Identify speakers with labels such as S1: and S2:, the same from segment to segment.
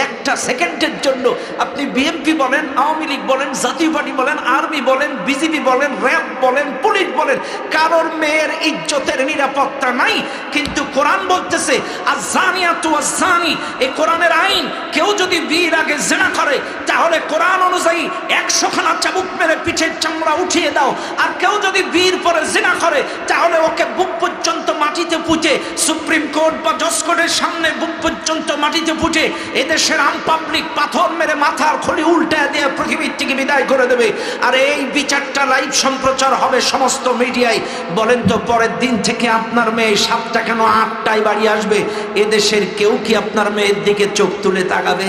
S1: একটা সেকেন্ডের জন্য আপনি বিএনপি বলেন, আওয়ামী লীগ বলেন, জাতীয় পার্টি বলেন, আর্মি বলেন, বিজিবি বলেন, র্যাব বলেন, পুলিশ বলেন, কারোর মেয়ের ইজ্জতের নিরাপত্তা নাই। কিন্তু কোরআন বলতেছে আয-যানিয়াতু ওয়াজ-যানি, এই কোরআনের আইন, কেউ যদি বিয়ের আগে জিনা করে তাহলে কোরআন অনুযায়ী 100 খানা চাবুক মেরে পিঠের চামড়া উঠিয়ে দাও। আর কেউ যদি বিয়ের পরে জিনা করে তাহলে ওকে বুক পর্যন্ত মাটিতে পুঁতে, সুপ্রিম কোর্ট বা জজ কোর্টের সামনে বুক পর্যন্ত মাটিতে পুঁতে এদেশের আম পাবলিক পাথর মেরে মাথার খুলি উল্টায় দিয়ে পৃথিবীর থেকে বিদায় করে দেবে। আর এই বিচারটা লাইভ সম্প্রচার হবে সমস্ত মিডিয়ায়। বলেন তো পরের দিন থেকে আপনার মেয়ে 7টা কেন 8টায় বাড়ি আসবে? এদেশের কেউ কি আপনার মেয়ের দিকে চোখ তুলে তাকাবে?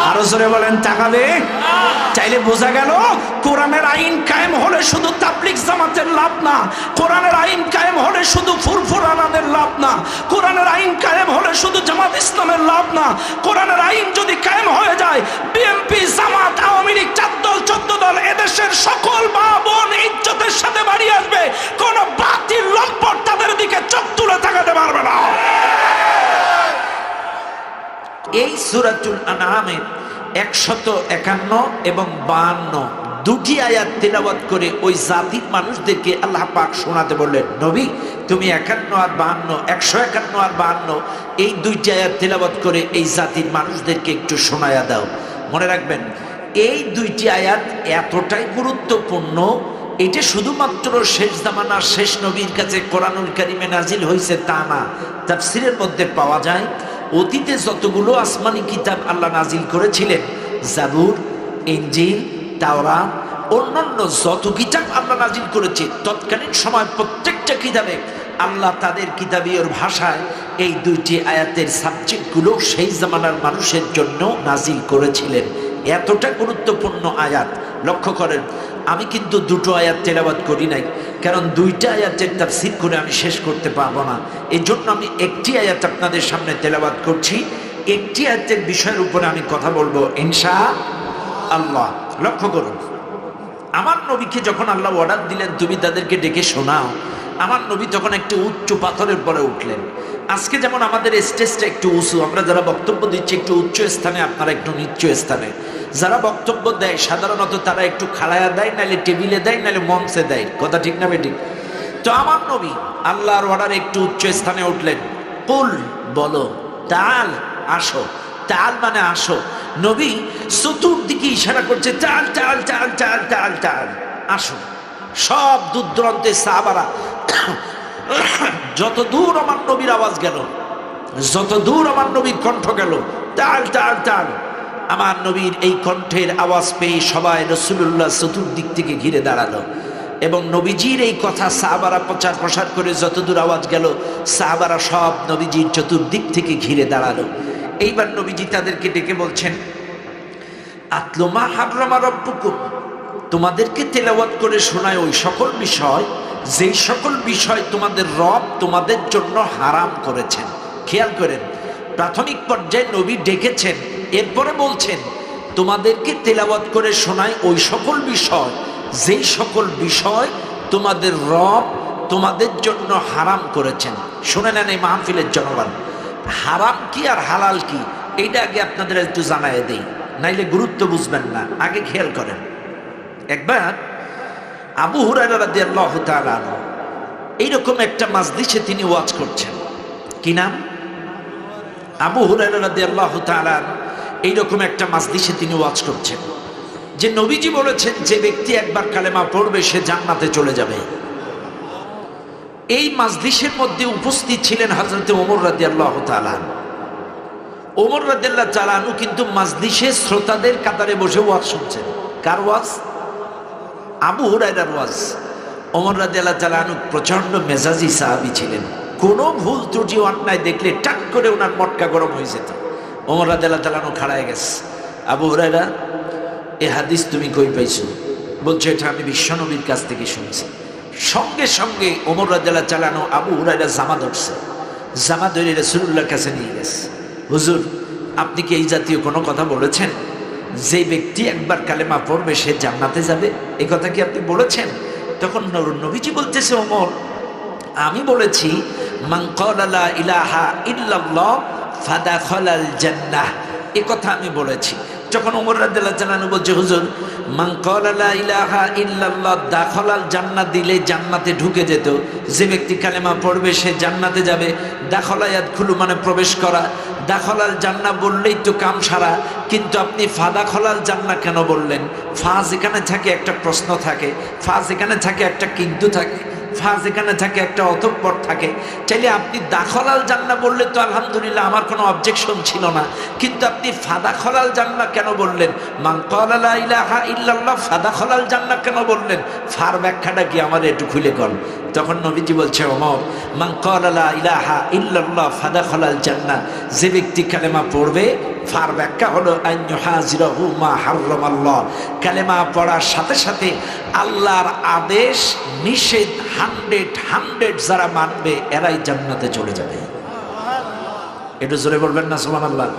S1: আরো জোরে বলেন, তাকাবে? চাইলে বোঝা গেল কোরআনের আইন কায়েম হলে শুধু তাবলিগ জামাতের লাভ না, কোরআনের আইন কায়েম হলে শুধু ফুরফুরানাদের লাভ না, কোরআনের আইন কায়েম হলে শুধু জামাত ইসলামের লাভ না। কোরআনের আইন যদি কায়েম হয়ে যায়, বিএনপি, জামাত, আওয়ামী লীগ, 4 দল 14 দল, এদেশের সকল মা বোন ইজ্জতের সাথে বাড়ি আসবে। কোন বাতিল লম্পট তাদের দিকে চোখ তুলে তাকাতে পারবে না। এই সূরাতুল আনআমের 151 এবং 52 দুটি আয়াত তেলাওয়াত করে ওই জাতির মানুষদেরকে আল্লাহ পাক শোনাতে বললেন, নবী তুমি 51 আর 52, 151 আর 52 এই দুইটি আয়াত তেলাওয়াত করে এই জাতির মানুষদেরকে একটু শোনায়া দাও। মনে রাখবেন, এই দুইটি আয়াত এতটাই গুরুত্বপূর্ণ, এটা শুধুমাত্র শেষ জামানার শেষ নবীর কাছে কোরআনুল কারীমে নাজিল হয়েছে তা না, তাফসীরের মধ্যে পাওয়া যায়। অতীতে যতগুলো আসমানি কিতাব আল্লাহ নাজিল করেছিলেন, জাবুর, ইনজিল, তাওরাত, অন্যান্য যত কিতাব আল্লাহ নাজিল করেছে, তৎকালীন সময় প্রত্যেকটা কিতাবে আল্লাহ তাদের কিতাবীয় ভাষায় এই দুইটি আয়াতের সাবজেক্টগুলো সেই জামানার মানুষের জন্য নাজিল করেছিলেন। এতটা গুরুত্বপূর্ণ আয়াত। লক্ষ্য করেন, আমি কিন্তু দুটো আয়াত তেলাওয়াত করি নাই, কারণ দুইটা আয়াতের তাফসীর করে আমি শেষ করতে পারবো না। এই জন্য আমি একটি আয়াত আপনাদের সামনে তেলাওয়াত করছি। একটি আয়াতের বিষয়ের উপরে আমি কথা বলবো ইনশাআল্লাহ। লক্ষ্য করুন, আমার নবীকে যখন আল্লাহ অর্ডার দিলেন তুমি তাদেরকে ডেকে শোনাও, আমার নবী তখন একটু উচ্চ পাথরের পরে উঠলেন। আজকে যেমন আমাদের স্টেজটা একটু উঁচু, আমরা যারা বক্তব্য দিচ্ছি একটু উচ্চ স্থানে, আপনারা একটু নিচ্চ স্থানে। যারা বক্তব্য দেয় সাধারণত তারা একটু খাড়ায়া দেয়, নাহলে টেবিলে দেয়, নাহলে মঞ্চে দেয়। কথা ঠিক না বেঠিক? তো আমার নবী আল্লাহর অর্ডারে একটু উচ্চ স্থানে উঠলেন। কুল বলো, তাল আসো। তাল মানে আসো। নবী চতুর্দিকে ইশারা করছে, চাল চাল চাল চাল চাল চাল আসো। সব দূর দূরান্তে সাহাবারা, যত দূর আমার নবীর আওয়াজ গেল, যত দূর আমার নবীর কণ্ঠ গেল, চাল চাল চাল। আমার নবীর এই কণ্ঠের আওয়াজ পেয়ে সবাই রাসূলুল্লাহ চতুর্দিক থেকে ঘিরে দাঁড়ালো এবং নবীজির এই কথা সাহাবারা প্রচার প্রসার করে যতদূর আওয়াজ গেল, সাহাবারা সব নবীজির চতুর্দিক থেকে ঘিরে দাঁড়ালো। এইবার নবীজি তাদেরকে ডেকে বলছেন, আতলু মা হাররামা রাব্বুকুম, তোমাদেরকে তেলাওয়াত করে শোনায় ওই সকল বিষয়, যেই সকল বিষয় তোমাদের রব তোমাদের জন্য হারাম করেছেন। খেয়াল করেন, প্রাথমিক পর্যায়ে নবী ডেকেছেন, এরপরে বলছেন তোমাদেরকে তেলাওয়াত করে শোনায় ওই সকল বিষয়, যেই সকল বিষয় তোমাদের রব তোমাদের জন্য হারাম করেছেন। শুনে নেন এই মাহফিলের জনগণ, হারাম কি আর হালাল কি এইটা আগে আপনাদের একটু জানায় দেই, নাইলে গুরুত্ব বুঝবেন না। আগে খেয়াল করেন, একবার আবু হুরায়রা রাদিয়াল্লাহু তাআলা আনহু এইরকম একটা মাজলিসে তিনি ওয়াজ করছেন। কি নাম? আবু হুরায়রা রাদিয়াল্লাহু তাআলা এইরকম একটা মাজলিসে তিনি ওয়াজ করছেন যে নবীজি বলেছেন যে ব্যক্তি একবার কালেমা পড়বে সে জান্নাতে চলে যাবে। এই মাজলিসের মধ্যে উপস্থিত ছিলেন হযরত ওমর রাদিয়াল্লাহু তাআলা। ওমর রাদিয়াল্লাহু তাআলা কিন্তু মাজলিসে শ্রোতাদের কাতারে বসে ওয়াজ শুনছেন। কার ওয়াজ? আবু হুরায়রার ওয়াজ। ওমর রাদিয়াল্লাহু তাআলা প্রচন্ড মেজাজি সাহাবী ছিলেন, কোনো ভুল ত্রুটি অন্যায় দেখলে টাক করে ওনার মটকা গরম হয়ে যেত। ওমর রাদিয়াল্লাহু তাআলা খাড়ায় গেছে, আবু হুরায়রা এ হাদিস তুমি কই পাইছো? বলছে এটা আমি বিশ্বনবীর কাছ থেকে শুনছি। সঙ্গে সঙ্গে ওমর রাদিয়াল্লাহু তাআলা আবু হুরায়রা জামা ধরছে, জামা ধরে রাসূলুল্লাহর কাছে নিয়ে গেছে। হুজুর, আপনি কি এই জাতীয় কোনো কথা বলেছেন যে ব্যক্তি একবার কালেমা পড়বে সে জান্নাতে যাবে? এই কথা কি আপনি বলেছেন? তখন নবীজি বলতেছে, ওমর আমি বলেছি মান ক্বালা লা ইলাহা ইল্লাল্লাহ ফাদাখালাল জান্নাহ, এ কথা আমি বলেছি। যখন ওমর রাদিয়াল্লাহু তাআলা বলছে, হুজুর মান ক্বালা লা ইলাহা ইল্লাল্লাহ দাখালাল জান্নাত দিলে জান্নাতে ঢুকে যেত, যে ব্যক্তি কালেমা পড়বে সে জান্নাতে যাবে। দাখালা ইয়াদখুলু মানে প্রবেশ করা, দাখালাল জান্নাহ বললেই তো কাম সারা। কিন্তু আপনি ফাদাখালাল জান্নাহ কেন বললেন? ফা যেখানে থাকে একটা প্রশ্ন থাকে, ফা যেখানে থাকে একটা কিন্তু থাকে, ফা যেখানে থাকে একটা অতঃপর থাকে। চাইলে আপনি দাখলাল জান্নাহ বললে তো আলহামদুলিল্লাহ আমার কোনো অবজেকশন ছিল না, কিন্তু আপনি ফাদাখলাল জান্নাহ কেন বললেন? মান ক্বালা লা ইলাহা ইল্লাল্লাহ ফাদাখলাল জান্নাহ কেন বললেন? ফার ব্যাখ্যাটা কি আমার একটু খুলে কর। তখন নবীজি বলছে, ওমর মান ক্বালা লা ইলাহা ইল্লাল্লাহ ফাদাখলাল জান্নাহ, যে ব্যক্তি কালেমা পড়বে, ফার ব্যাখ্যা হলো আন ইউহাজিরাহু মা হারামাল্লাহ, কালেমা পড়ার সাথে সাথে আল্লাহর আদেশ নিষেধ 100 যারা মানবে এরাই জান্নাতে চলে যাবে। একটু জোরে বলবেন না সুবহানাল্লাহ?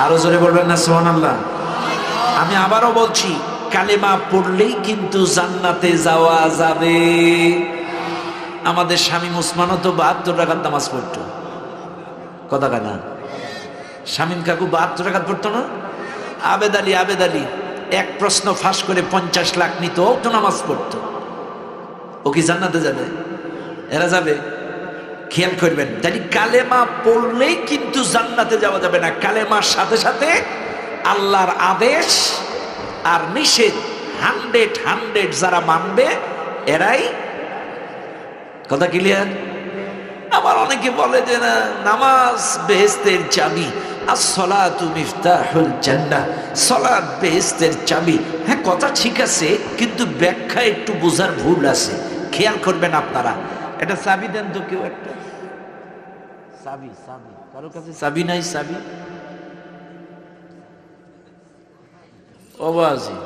S1: আরো জোরে বলবেন না সুবহানাল্লাহ? আমি আবারও বলছি, কালেমা পড়লেই কিন্তু জান্নাতে যাওয়া যাবে। আমাদের স্বামী মুসমানও তো 72 রাকাত নামাজ পড়তো, কথা কানা? শামীম কাকু 72 রাকাত পড়তো না? আবেদ আলী এক প্রশ্ন ফাঁস করে 50 লাখ নিত, ও তো নামাজ পড়তো। ও কি জান্নাতে যাবে? এরা যাবে? খেয়াল করবেন, তাই কালেমা পড়লেই কিন্তু জান্নাতে যাওয়া যাবে না। কালেমার সাথে সাথে আল্লাহর আদেশ আর নিষেধ 100 যারা মানবে এরাই, কথা ক্লিয়ার? আবার অনেকে বলে যে না, নামাজ বেহেশতের চাবি, as-salatu miftahul জান্নাহ, সালাত বেহেশতের চাবি। হ্যাঁ, কথা ঠিক আছে, কিন্তু ব্যাখ্যা একটু বোঝার ভুল আছে। খেয়াল করবেন আপনারা। এটা চাবি দেন তো কেউ একটা। চাবি কারো কাছে চাবি নাই? চাবি ও বাজি,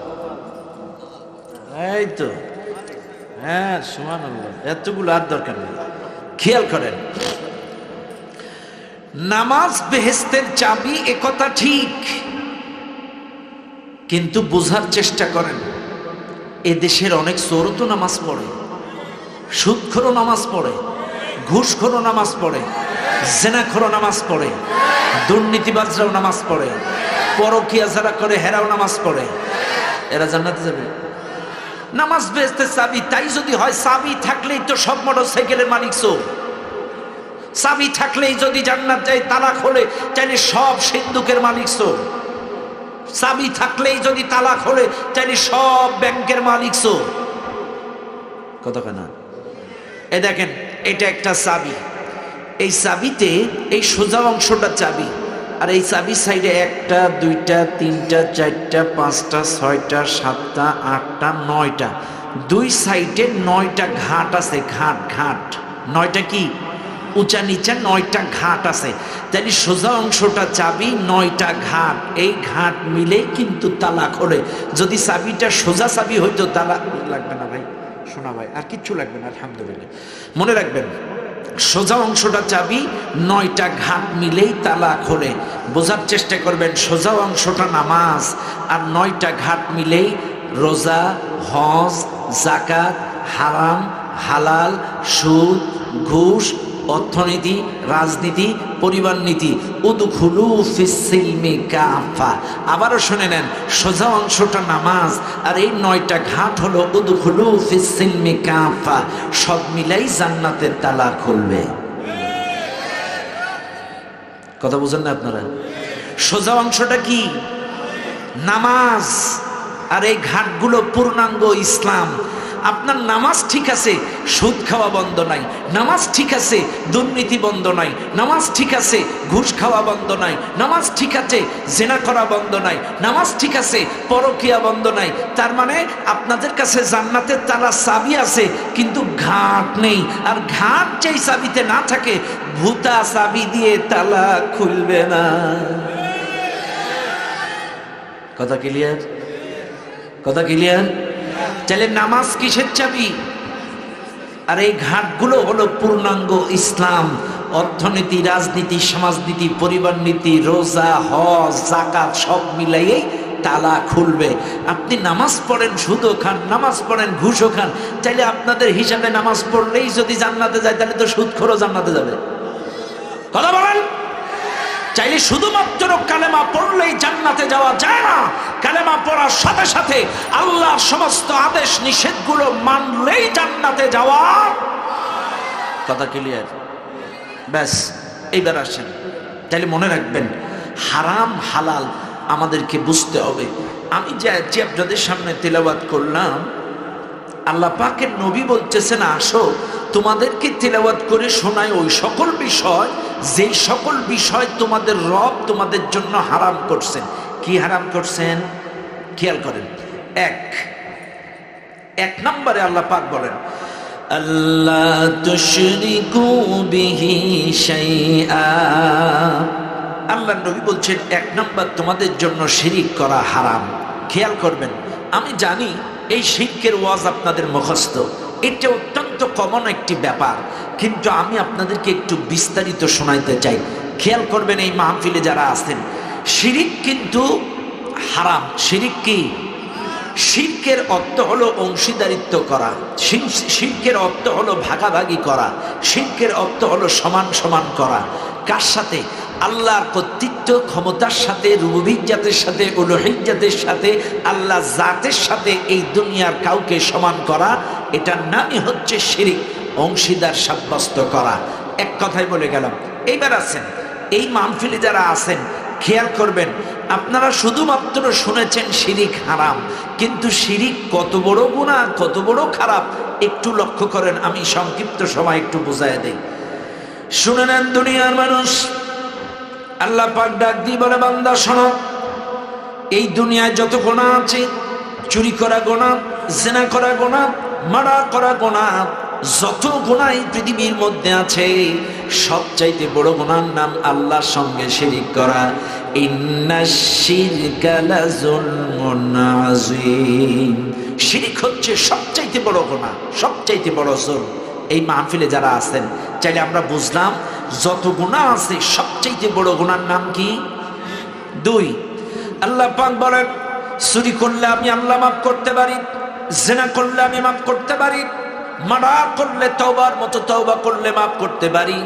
S1: এই তো, হ্যাঁ সুবহানাল্লাহ, এতগুলো আর দরকার নেই। খেয়াল করেন, নামাজ বেহেশতের চাবি, এ কথা ঠিক, কিন্তু বোঝার চেষ্টা করেন। এদেশের অনেক চোর তো নামাজ পড়ে, সুদখোরও নামাজ পড়ে, ঘুষখোরও নামাজ পড়ে, জেনাখোরও নামাজ পড়ে, দুর্নীতিবাজরাও নামাজ পড়ে, পরকিয়া যারা করে হেরাও নামাজ পড়ে। এরা জান্নাতে যাবে? নামাজ বেহেশতের চাবি, তাই যদি হয় চাবি থাকলেই তো সব মোটরসাইকেলের মালিক চোর। চাবি থাকলেই যদি জান্নাত যায়, তালা খোলে চাইলে সব সিন্ধুকের মালিক চোর। চাবি থাকলেই যদি তালা খোলে চাইলে সব ব্যাংকের মালিক চোর, কথা কেনা? এ দেখেন, এটা একটা চাবি, এই চাবিতে এই সোজা অংশটা চাবি, আর এই চাবি সাইডে 1টা 2টা 3টা 4টা 5টা 6টা 7টা 8টা 9টা, দুই সাইডে 9টা ঘাট আছে। ঘাট 9টা কি? উঁচা নিচা 9টা ঘাট আছে। তাহলে সোজা অংশটা চাবি, 9টা ঘাট, এই ঘাট মিলেই কিন্তু তালা খোলে। যদি চাবিটা সোজা চাবি হইতো তালা লাগবে না ভাই, শোনা ভাই, আর কিচ্ছু লাগবে না, আলহামদুলিল্লাহ। মনে রাখবেন, সোজা অংশটা চাবি, 9টা ঘাট মিলেই তালা খোলে। বোঝার চেষ্টা করবেন, সোজা অংশটা নামাজ, আর 9টা ঘাট মিলেই রোজা, হজ, যাকাত, হারাম, হালাল, সুদ, ঘুষ, অর্থনীতি, রাজনীতি, পরিবার নীতি। উদখুলু ফিস সিলমি কাফা। আবারও শুনে নেন, সোজা অংশটা নামাজ, আর এই 9টা ঘাট হলো উদখুলু ফিস সিলমি কাফা। সব মিলাই জান্নাতের তালা খুলবে। কথা বুঝেন না আপনারা? সোজা অংশটা কি? নামাজ, আর এই ঘাটগুলো পূর্ণাঙ্গ ইসলাম। আপনার নামাজ ঠিক আছে, সুদ খাওয়া বন্ধ নাই। নামাজ ঠিক আছে, দুর্নীতি বন্ধ নাই। নামাজ ঠিক আছে, ঘুষ খাওয়া বন্ধ নাই। নামাজ ঠিক আছে, জেনা করা বন্ধ নাই। নামাজ ঠিক আছে, পরকিয়া বন্ধ নাই। তার মানে আপনাদের কাছে জান্নাতের তালা চাবি আছে, কিন্তু ঘাট নেই। আর ঘাট যেই চাবিতে না থাকে, ভূতা চাবি দিয়ে তালা খুলবে না। কথা ক্লিয়ার? কথা ক্লিয়ার? তাহলে নামাজ কিসের চাবি? আর এই ঘাটগুলো হলো পূর্ণাঙ্গ ইসলাম। অর্থনীতি, রাজনীতি, সমাজনীতি, পরিবার নীতি, রোজা, হজ, যাকাত সব মিলাইয়েই তালা খুলবে। আপনি নামাজ পড়েন, সুদও খান, নামাজ পড়েন, ঘুষও খান, চাইলে আপনাদের হিসাবে নামাজ পড়লেই যদি জান্নাতে যায়, তাহলে তো সুদখোরও জান্নাতে যাবে। কথা বলেন? চাইলে শুধুমাত্র কালেমা পড়লেই জান্নাতে যাওয়া যায় না, কালেমা পড়ার সাথে সাথে আল্লাহর সমস্ত আদেশ নিষেধগুলো মানলেই জান্নাতে যাওয়া। কথা ক্লিয়ার? ব্যাস, এইবার আসেন। তাইলে মনে রাখবেন, হারাম হালাল আমাদেরকে বুঝতে হবে। আমি যে আপনাদের সামনে তেলাওয়াত করলাম, আল্লাহ পাকের নবী বলতেছেন, আসো তোমাদেরকে তেলাওয়াত করে শোনায় ওই সকল বিষয়, যেই সকল বিষয় তোমাদের রব তোমাদের জন্য হারাম করছেন। কি হারাম করছেন খেয়াল করেন। এক নম্বরে আল্লাহ পাক বলেন, আল্লাহ তুশরিকু বিহি শাইআ। আল্লাহ নবী বলছেন, এক নম্বর তোমাদের জন্য শিরিক করা হারাম। খেয়াল করবেন, আমি জানি এই শিরকের ওয়াজ আপনাদের মুখস্থ, এটা অত্যন্ত কমন একটি ব্যাপার, কিন্তু আমি আপনাদেরকে একটু বিস্তারিত শোনাইতে চাই। খেয়াল করবেন, এই মাহফিলে যারা আছেন, শিরিক কিন্তু হারাম। শিরিক কি? শিরকের অর্থ হলো অংশীদারিত্ব করা, শিরকের অর্থ হলো ভাগাভাগি করা, শিরকের অর্থ হলো সমান সমান করা। কার সাথে? আল্লাহর কর্তৃত্ব ক্ষমতার সাথে, রুবুবিয়্যাতের সাথে, উলুহিয়্যাতের সাথে, আল্লাহ জাতের সাথে এই দুনিয়ার কাউকে সমান করা, এটার নামই হচ্ছে শিরিক, অংশীদার সাব্যস্ত করা। এক কথাই বলে গেলাম। এইবার আছেন এই মাহফিলে যারা আছেন, খেয়াল করবেন, আপনারা শুধুমাত্র শুনেছেন শিরিক হারাম, কিন্তু শিরিক কত বড় গুনাহ, কত বড় খারাপ একটু লক্ষ্য করেন। আমি সংক্ষিপ্ত সময় একটু বুঝাই দেই। শুনে নেন দুনিয়ার মানুষ, আল্লাহ পাক ডাক দিয়ে বলে, বান্দা শোনো, এই দুনিয়ায় যত গুনাহ আছে, চুরি করা গুনাহ, জিনা করা গুনাহ, মার্ডার করা গুনাহ, যত গুনাহ এই পৃথিবীর মধ্যে আছে, সবচাইতে বড় গুনাহর নাম আল্লাহর সঙ্গে শিরিক করা। ইন্নাশ শিরকা লাযুলমুন আযীম। শিরিক হচ্ছে সবচাইতে বড় গুনাহ, সবচাইতে বড় জুলম। এই মাহফিলে যারা আছেন, চাইলে আমরা বুঝলাম যত গুনাহ আছে সবচাইতে বড় গুনাহর নাম কি? 2। আল্লাহ পাক বলেন, চুরি করলে আমি আল্লাহ মাফ করতে পারি, জিনা করলে আমি মাফ করতে পারি, মার্ডার করলে তওবার মতো তওবা করলে মাফ করতে পারি,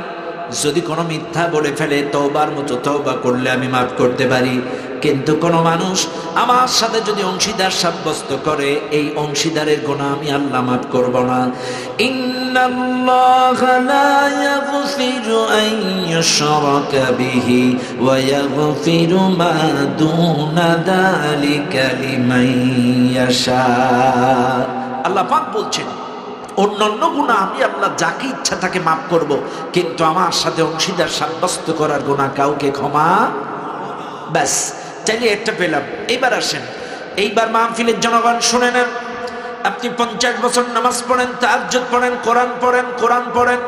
S1: যদি কোনো মিথ্যা বলে ফেলে তওবার মতো তওবা করলে আমি মাফ করতে পারি। কিন্তু কোনো মানুষ আমার সাথে যদি অংশীদার সাব্যস্ত করে, এই অংশীদারের গুনাহ আমি আল্লাহ মাফ করব না। ইন্নাল্লাহা লা ইয়াগফিরু আন ইউশরাকা বিহি ওয়া ইয়াগফিরু মা দুনা যালিকা লিমান ইয়াশা। আল্লাহ পাক বলছেন, অন্যান্য গুনাহ আমি আল্লাহ যাকে ইচ্ছা তাকে মাফ করব, কিন্তু আমার সাথে অংশীদার সাব্যস্ত করার গুনাহ কাউকে ক্ষমা। ব্যাস, চাইলে একটা পেলাম। এইবার আসেন, এইবার মাহফিলের জনগণ শুনে নেন, আপনি 50 বছর নামাজ পড়েন, তাহাজ্জুদ পড়েন, কোরআন পড়েন,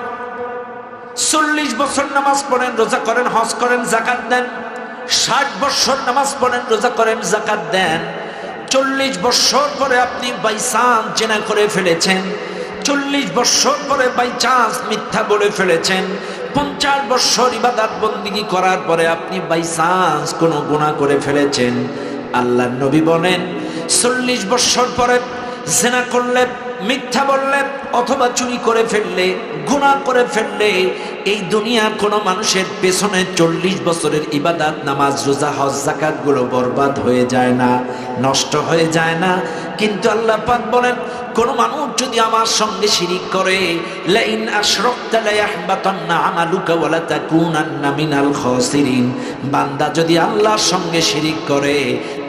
S1: 40 বছর নামাজ পড়েন, রোজা করেন, হজ করেন, যাকাত দেন, 60 বছর নামাজ পড়েন, রোজা করেন, যাকাত দেন, 40 বছর পরে আপনি বাই চান্স জিনা করে ফেলেছেন, 40 বছর পরে বাই চান্স মিথ্যা বলে ফেলেছেন, 50 বছর ইবাদত বন্দেগী করার পরে আপনি বাই চান্স কোনো গুনাহ করে ফেলেছেন। আল্লাহর নবী বলেন, 40 বছর পরে জিনা করলে, মিথ্যা বললে, অথবা চুরি করে ফেললে, গুনাহ করে ফেললে, এই দুনিয়ার কোনো মানুষের পেছনে 40 বছরের ইবাদত, নামাজ, রোজা, হজ, যাকাত গুলো বরবাদ হয়ে যায় না, নষ্ট হয়ে যায় না। কিন্তু আল্লাহ পাক বলেন, কোন মানুষ যদি আমার সঙ্গে শিরিক করে, লাইন আশরাকতা লায়াহবাতান্না আমালুকা ওয়া লাতাকুনান্না মিনাল খাসিরিন, বান্দা যদি আল্লাহর সঙ্গে শিরিক করে,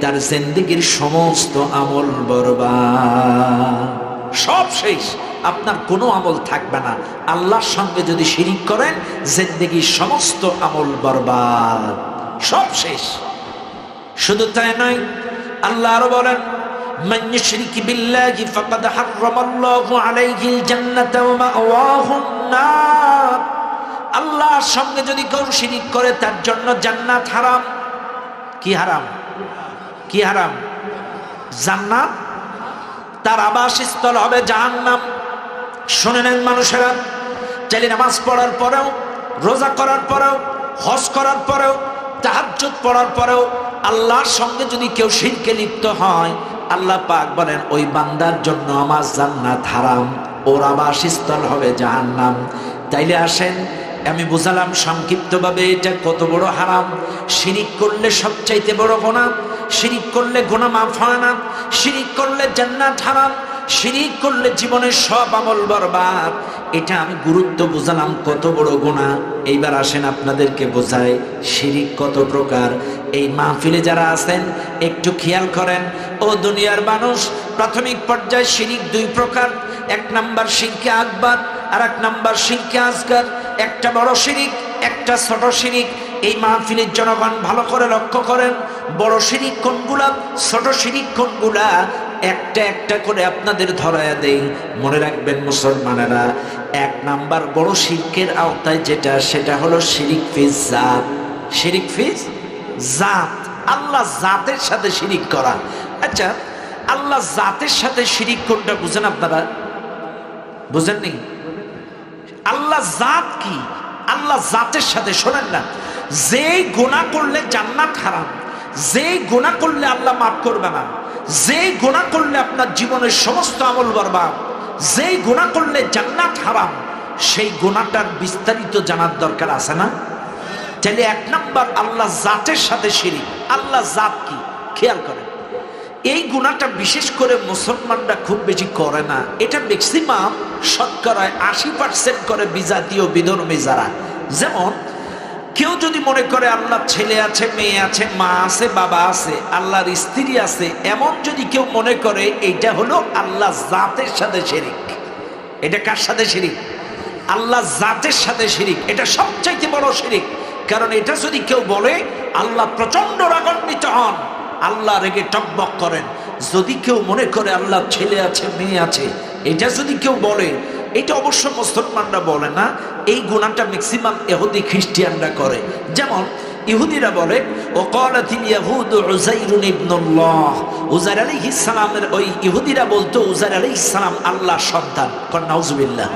S1: তার জিন্দেগীর সমস্ত আমল বরবাদ, সব শেষ, আপনার কোনো আমল থাকবে না। আল্লাহর সঙ্গে যদি শিরিক করেন, জিন্দেগীর সমস্ত আমল বরবাদ, সব শেষ। শুধু তাই নয়, আল্লাহ আরো বলেন, মান ইউশরিক বিল্লাহি ফাকাদ হারামাল্লাহু আলাইহিল জান্নাতা ওয়া মাওয়াহুন নার। আল্লাহর সঙ্গে যদি কেউ শিরিক করে, তার জন্য জান্নাত হারাম। কি হারাম? কি হারাম? জান্নাত, তার আবাসস্থল হবে জাহান্নাম। শুনে নেন মানুষেরা, চাইলে নামাজ পড়ার পরেও, রোজা করার পরেও, হজ করার পরেও, তাহাজ্জুদ পড়ার পরেও আল্লাহর সঙ্গে যদি কেউ শিরকে লিপ্ত হয়, আল্লাহ পাক বলেন ওই বান্দার জন্য আমার জান্নাত হারাম, ওর আবাসস্থল হবে জাহান্নাম। তাইলে আসেন, আমি বুঝালাম সংক্ষিপ্তভাবে এটা কত বড় হারাম। শিরিক করলে সবচাইতে বড় গুনাহ, শিরিক করলে গুনাহ মাফ হয় না, শিরিক করলে জান্নাত হারাম, শিরিক করলে জীবনের সব আমল বরবাদ। এটা আমি গুরুত্ব বুঝালাম কত বড় গুনাহ। এইবার আসেন আপনাদেরকে বোঝায় শিরিক কত প্রকার। এই মাহফিলে যারা আছেন একটু খেয়াল করেন। ও দুনিয়ার মানুষ, প্রাথমিক পর্যায়ে শিরিক দুই প্রকার। এক নাম্বার শিরকে আকবার, আর এক নাম্বার শিরকে আসগার। একটা বড় শিরিক, একটা ছোট শিরিক। এই মাহফিলের জনগণ ভালো করে লক্ষ্য করেন, বড় শিরিক কোনগুলা, ছোট শিরিক কোনগুলা, একটা একটা করে আপনাদের ধরায়া দেই। মনে রাখবেন মুসলমানেরা, এক নাম্বার বড় শিরকের আওতায় যেটা, সেটা হলো শিরিক ফিজ জাত। শিরিক ফিজ জাত, আল্লাহ জাতের সাথে শিরিক করা। আচ্ছা, আল্লাহ জাতের সাথে শিরিক কোনটা বুঝেন আপনারা? বুঝেননি? আল্লাহ জাত কি? আল্লাহ জাতের সাথে, শোনেন না, যে গুনাহ করলে জান্নাত হারাম, যে গুনাহ করলে আল্লাহ মাফ করবে না, যে গুনাহ করলে আপনার জীবনের সমস্ত আমল বরবাদ, যে গুনাহ করলে জান্নাত হারাম, সেই গুনাহটার বিস্তারিত জানার দরকার আছে না? তাহলে এক নাম্বার আল্লাহ জাতের সাথে শিরিক। আল্লাহ জাত কি খেয়াল করেন। এই গুনাহটা বিশেষ করে মুসলমানরা খুব বেশি করে না। এটা ম্যাক্সিমাম শতকরায় 80% করে বিজাতীয় বিধর্মী যারা। যেমন কেউ যদি মনে করে আল্লাহর ছেলে আছে, মেয়ে আছে, মা আছে, বাবা আছে, আল্লাহর স্ত্রী আছে, এমন যদি কেউ মনে করে, এইটা হলো আল্লাহ জাতের সাথে শিরিক। এটা কার সাথে শিরিক? আল্লাহ জাতের সাথে শিরিক। এটা সবচাইতে বড় শিরিক। কারণ এটা যদি কেউ বলে, আল্লাহ প্রচন্ড রাগান্বিত হন, আল্লাহ রেগে টকবক করেন। যদি কেউ মনে করে আল্লাহর ছেলে আছে, মেয়ে আছে, এটা যদি কেউ বলে, এটা অবশ্য মুসলমানরা বলে না, এই গুনাহটা ম্যাক্সিমাম ইহুদি খ্রিস্টানরা করে। যেমন ইহুদিরা বলে, ওয়াকালাতিল ইয়াহুদু উযাইরুন ইবনুল্লাহ, উযাইর আলাইহিস সালামের, ওই ইহুদিরা বলতো উযাইর আলাইহিস সালাম আল্লাহর সন্তান। কোন নাউজুবিল্লাহ।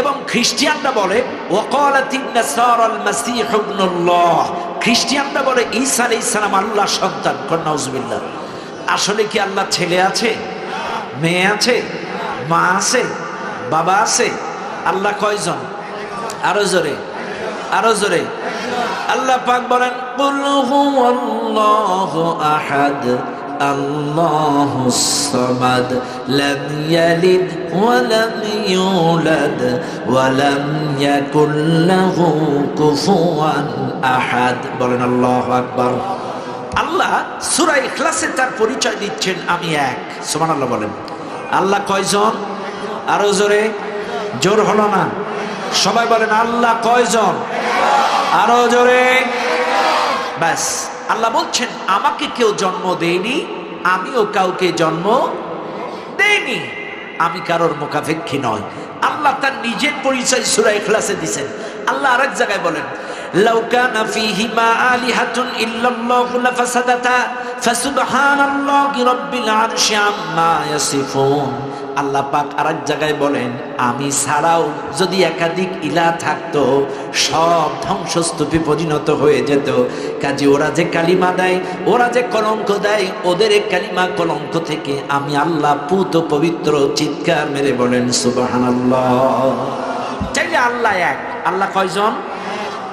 S1: এবং খ্রিস্টানরা বলে, ওয়াকালাতিন নাসারাল মাসীহ ইবনুল্লাহ, খ্রিস্টানরা বলে ঈসা আলাইহিস সালাম আল্লাহর সন্তান। কোন নাউজুবিল্লাহ। আসলে কি আল্লাহ ছেলে আছে, মেয়ে আছে, মা আছে, বাবা আছে? আল্লাহ কয়জন? আরো জোরে, আরো জোরে। আল্লাহ পাক বলেন, কুল হুয়াল্লাহু আহাদ আল্লাহুস সামাদ লাম ইয়ালিদ ওয়া লাম ইউলাদ ওয়া লাম ইয়াকুল লাহু কুফুয়ান আহাদ। বলেন আল্লাহু আকবার। আল্লাহ সূরা ইখলাসে তার পরিচয় দিচ্ছেন, আমি এক। সুবহানাল্লাহ বলেন। আল্লাহ কয়জন? আরো জোরে, জোর হলো না, সবাই বলেন আল্লাহ কয়জন? আরো জোরে। ব্যাস, আল্লাহ বলছেন আমাকে কেউ জন্ম দেয়নি, আমিও কাউকে জন্ম দেইনি, আমি কারোর মুখাপেক্ষী নয়। আল্লাহ তার নিজের পরিচয় সূরা ইখলাসে দিয়েছেন। আল্লাহ আরেক জায়গায় বলেন, লাউ কানা ফীহিমা আলিহাতুন ইল্লাল্লাহু লাফাসাদাতা ফাসুবহানাল্লাহি রাব্বিল আরশি আম্মা ইয়াসিফুন। আল্লাহ পাক আরেক জায়গায় বলেন, আমি ছাড়াও যদি একাধিক ইলাহ থাকতো, সব ধ্বংসস্তূপে পরিণত হয়ে যেত। কাজে ওরা যে কালিমা দেয়, ওরা যে কলঙ্ক দেয়, ওদের এই কালিমা কলঙ্ক থেকে আমি আল্লাহ পুত পবিত্র। চিৎকার মেরে বলেন সুবহানাল্লাহ। চাইলে আল্লাহ এক। আল্লাহ কয়জন?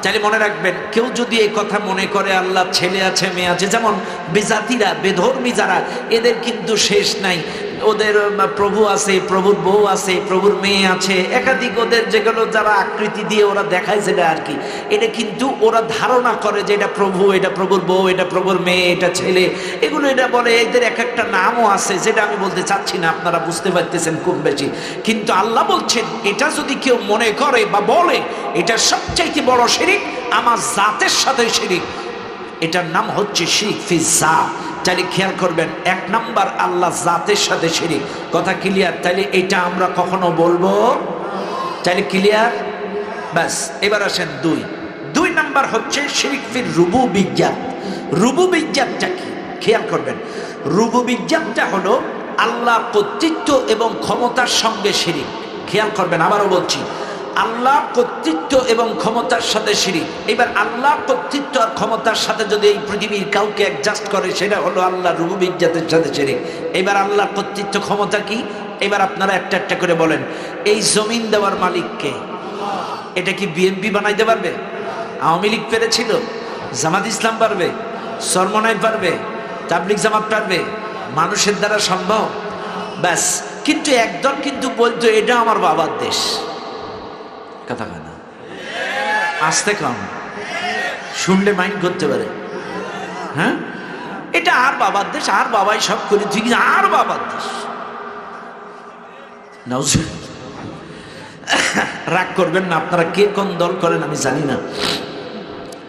S1: চাইলে মনে রাখবেন, কেউ যদি এই কথা মনে করে আল্লাহ ছেলে আছে, মেয়ে আছে, যেমন বেজাতিরা, বেধর্মী যারা, এদের কিন্তু শেষ নাই। ওদের প্রভু আছে, প্রভুর বউ আছে, প্রভুর মেয়ে আছে, একাধিক ওদের যেগুলো যারা আকৃতি দিয়ে ওরা দেখায় যেটা আর কি, এটা কিন্তু ওরা ধারণা করে যে এটা প্রভু, এটা প্রভুর বউ, এটা প্রভুর মেয়ে, এটা ছেলে, এগুলো এটা বলে। এদের এক একটা নামও আছে, যেটা আমি বলতে চাচ্ছি না, আপনারা বুঝতে পারতেছেন খুব বেশি। কিন্তু আল্লাহ বলছেন, এটা যদি কেউ মনে করে বা বলে, এটা সবচাইতে বড় শিরিক, আমার জাতের সাথে শিরিক। এটার নাম হচ্ছে শিরক ফি জাত। তাহলে খেয়াল করবেন, এক নাম্বার আল্লাহ জাতের সাথে শিরিক। কথা ক্লিয়ার? তাহলে এটা আমরা কখনো বলবো? তাহলে ক্লিয়ার? ব্যাস, এবার আসেন দুই নাম্বার হচ্ছে শিরক ফি রুবুবিয়্যাত। রুবুবিয়্যাতটা কি খেয়াল করবেন। রুবুবিয়্যাতটা হলো আল্লাহর কর্তৃত্ব এবং ক্ষমতার সঙ্গে শিরিক। খেয়াল করবেন, আবারও বলছি, আল্লাহ কর্তৃত্ব এবং ক্ষমতার সাথে শিরিক। এবার আল্লাহ কর্তৃত্ব আর ক্ষমতার সাথে যদি এই পৃথিবীর কাউকে অ্যাডজাস্ট করে, সেটা হলো আল্লাহ রুবুবিয়্যাতের সাথে শিরিক। এবার আল্লাহ কর্তৃত্ব ক্ষমতা কি? এবার আপনারা একটা একটা করে বলেন। এই জমিন দেওয়ার মালিক কে? এটা কি বিএনপি বানাইতে পারবে? আওয়ামী লীগ পেরেছিল? জামাত ইসলাম পারবে? চরমনাই পারবে? তাবলিগ জামাত পারবে? মানুষের দ্বারা সম্ভব? ব্যাস। কিন্তু একদল কিন্তু বলতো এটা আমার বাবার দেশ। কথা কয় না? আসতে কম, শুনলে মাইন্ড করতে পারে। হ্যাঁ, এটা আর বাবার দেশ, আর বাবাই সব করে, ঠিক আর বাবার দেশ। রাগ করবেন না, আপনারা কে কোন দল করেন আমি জানি না।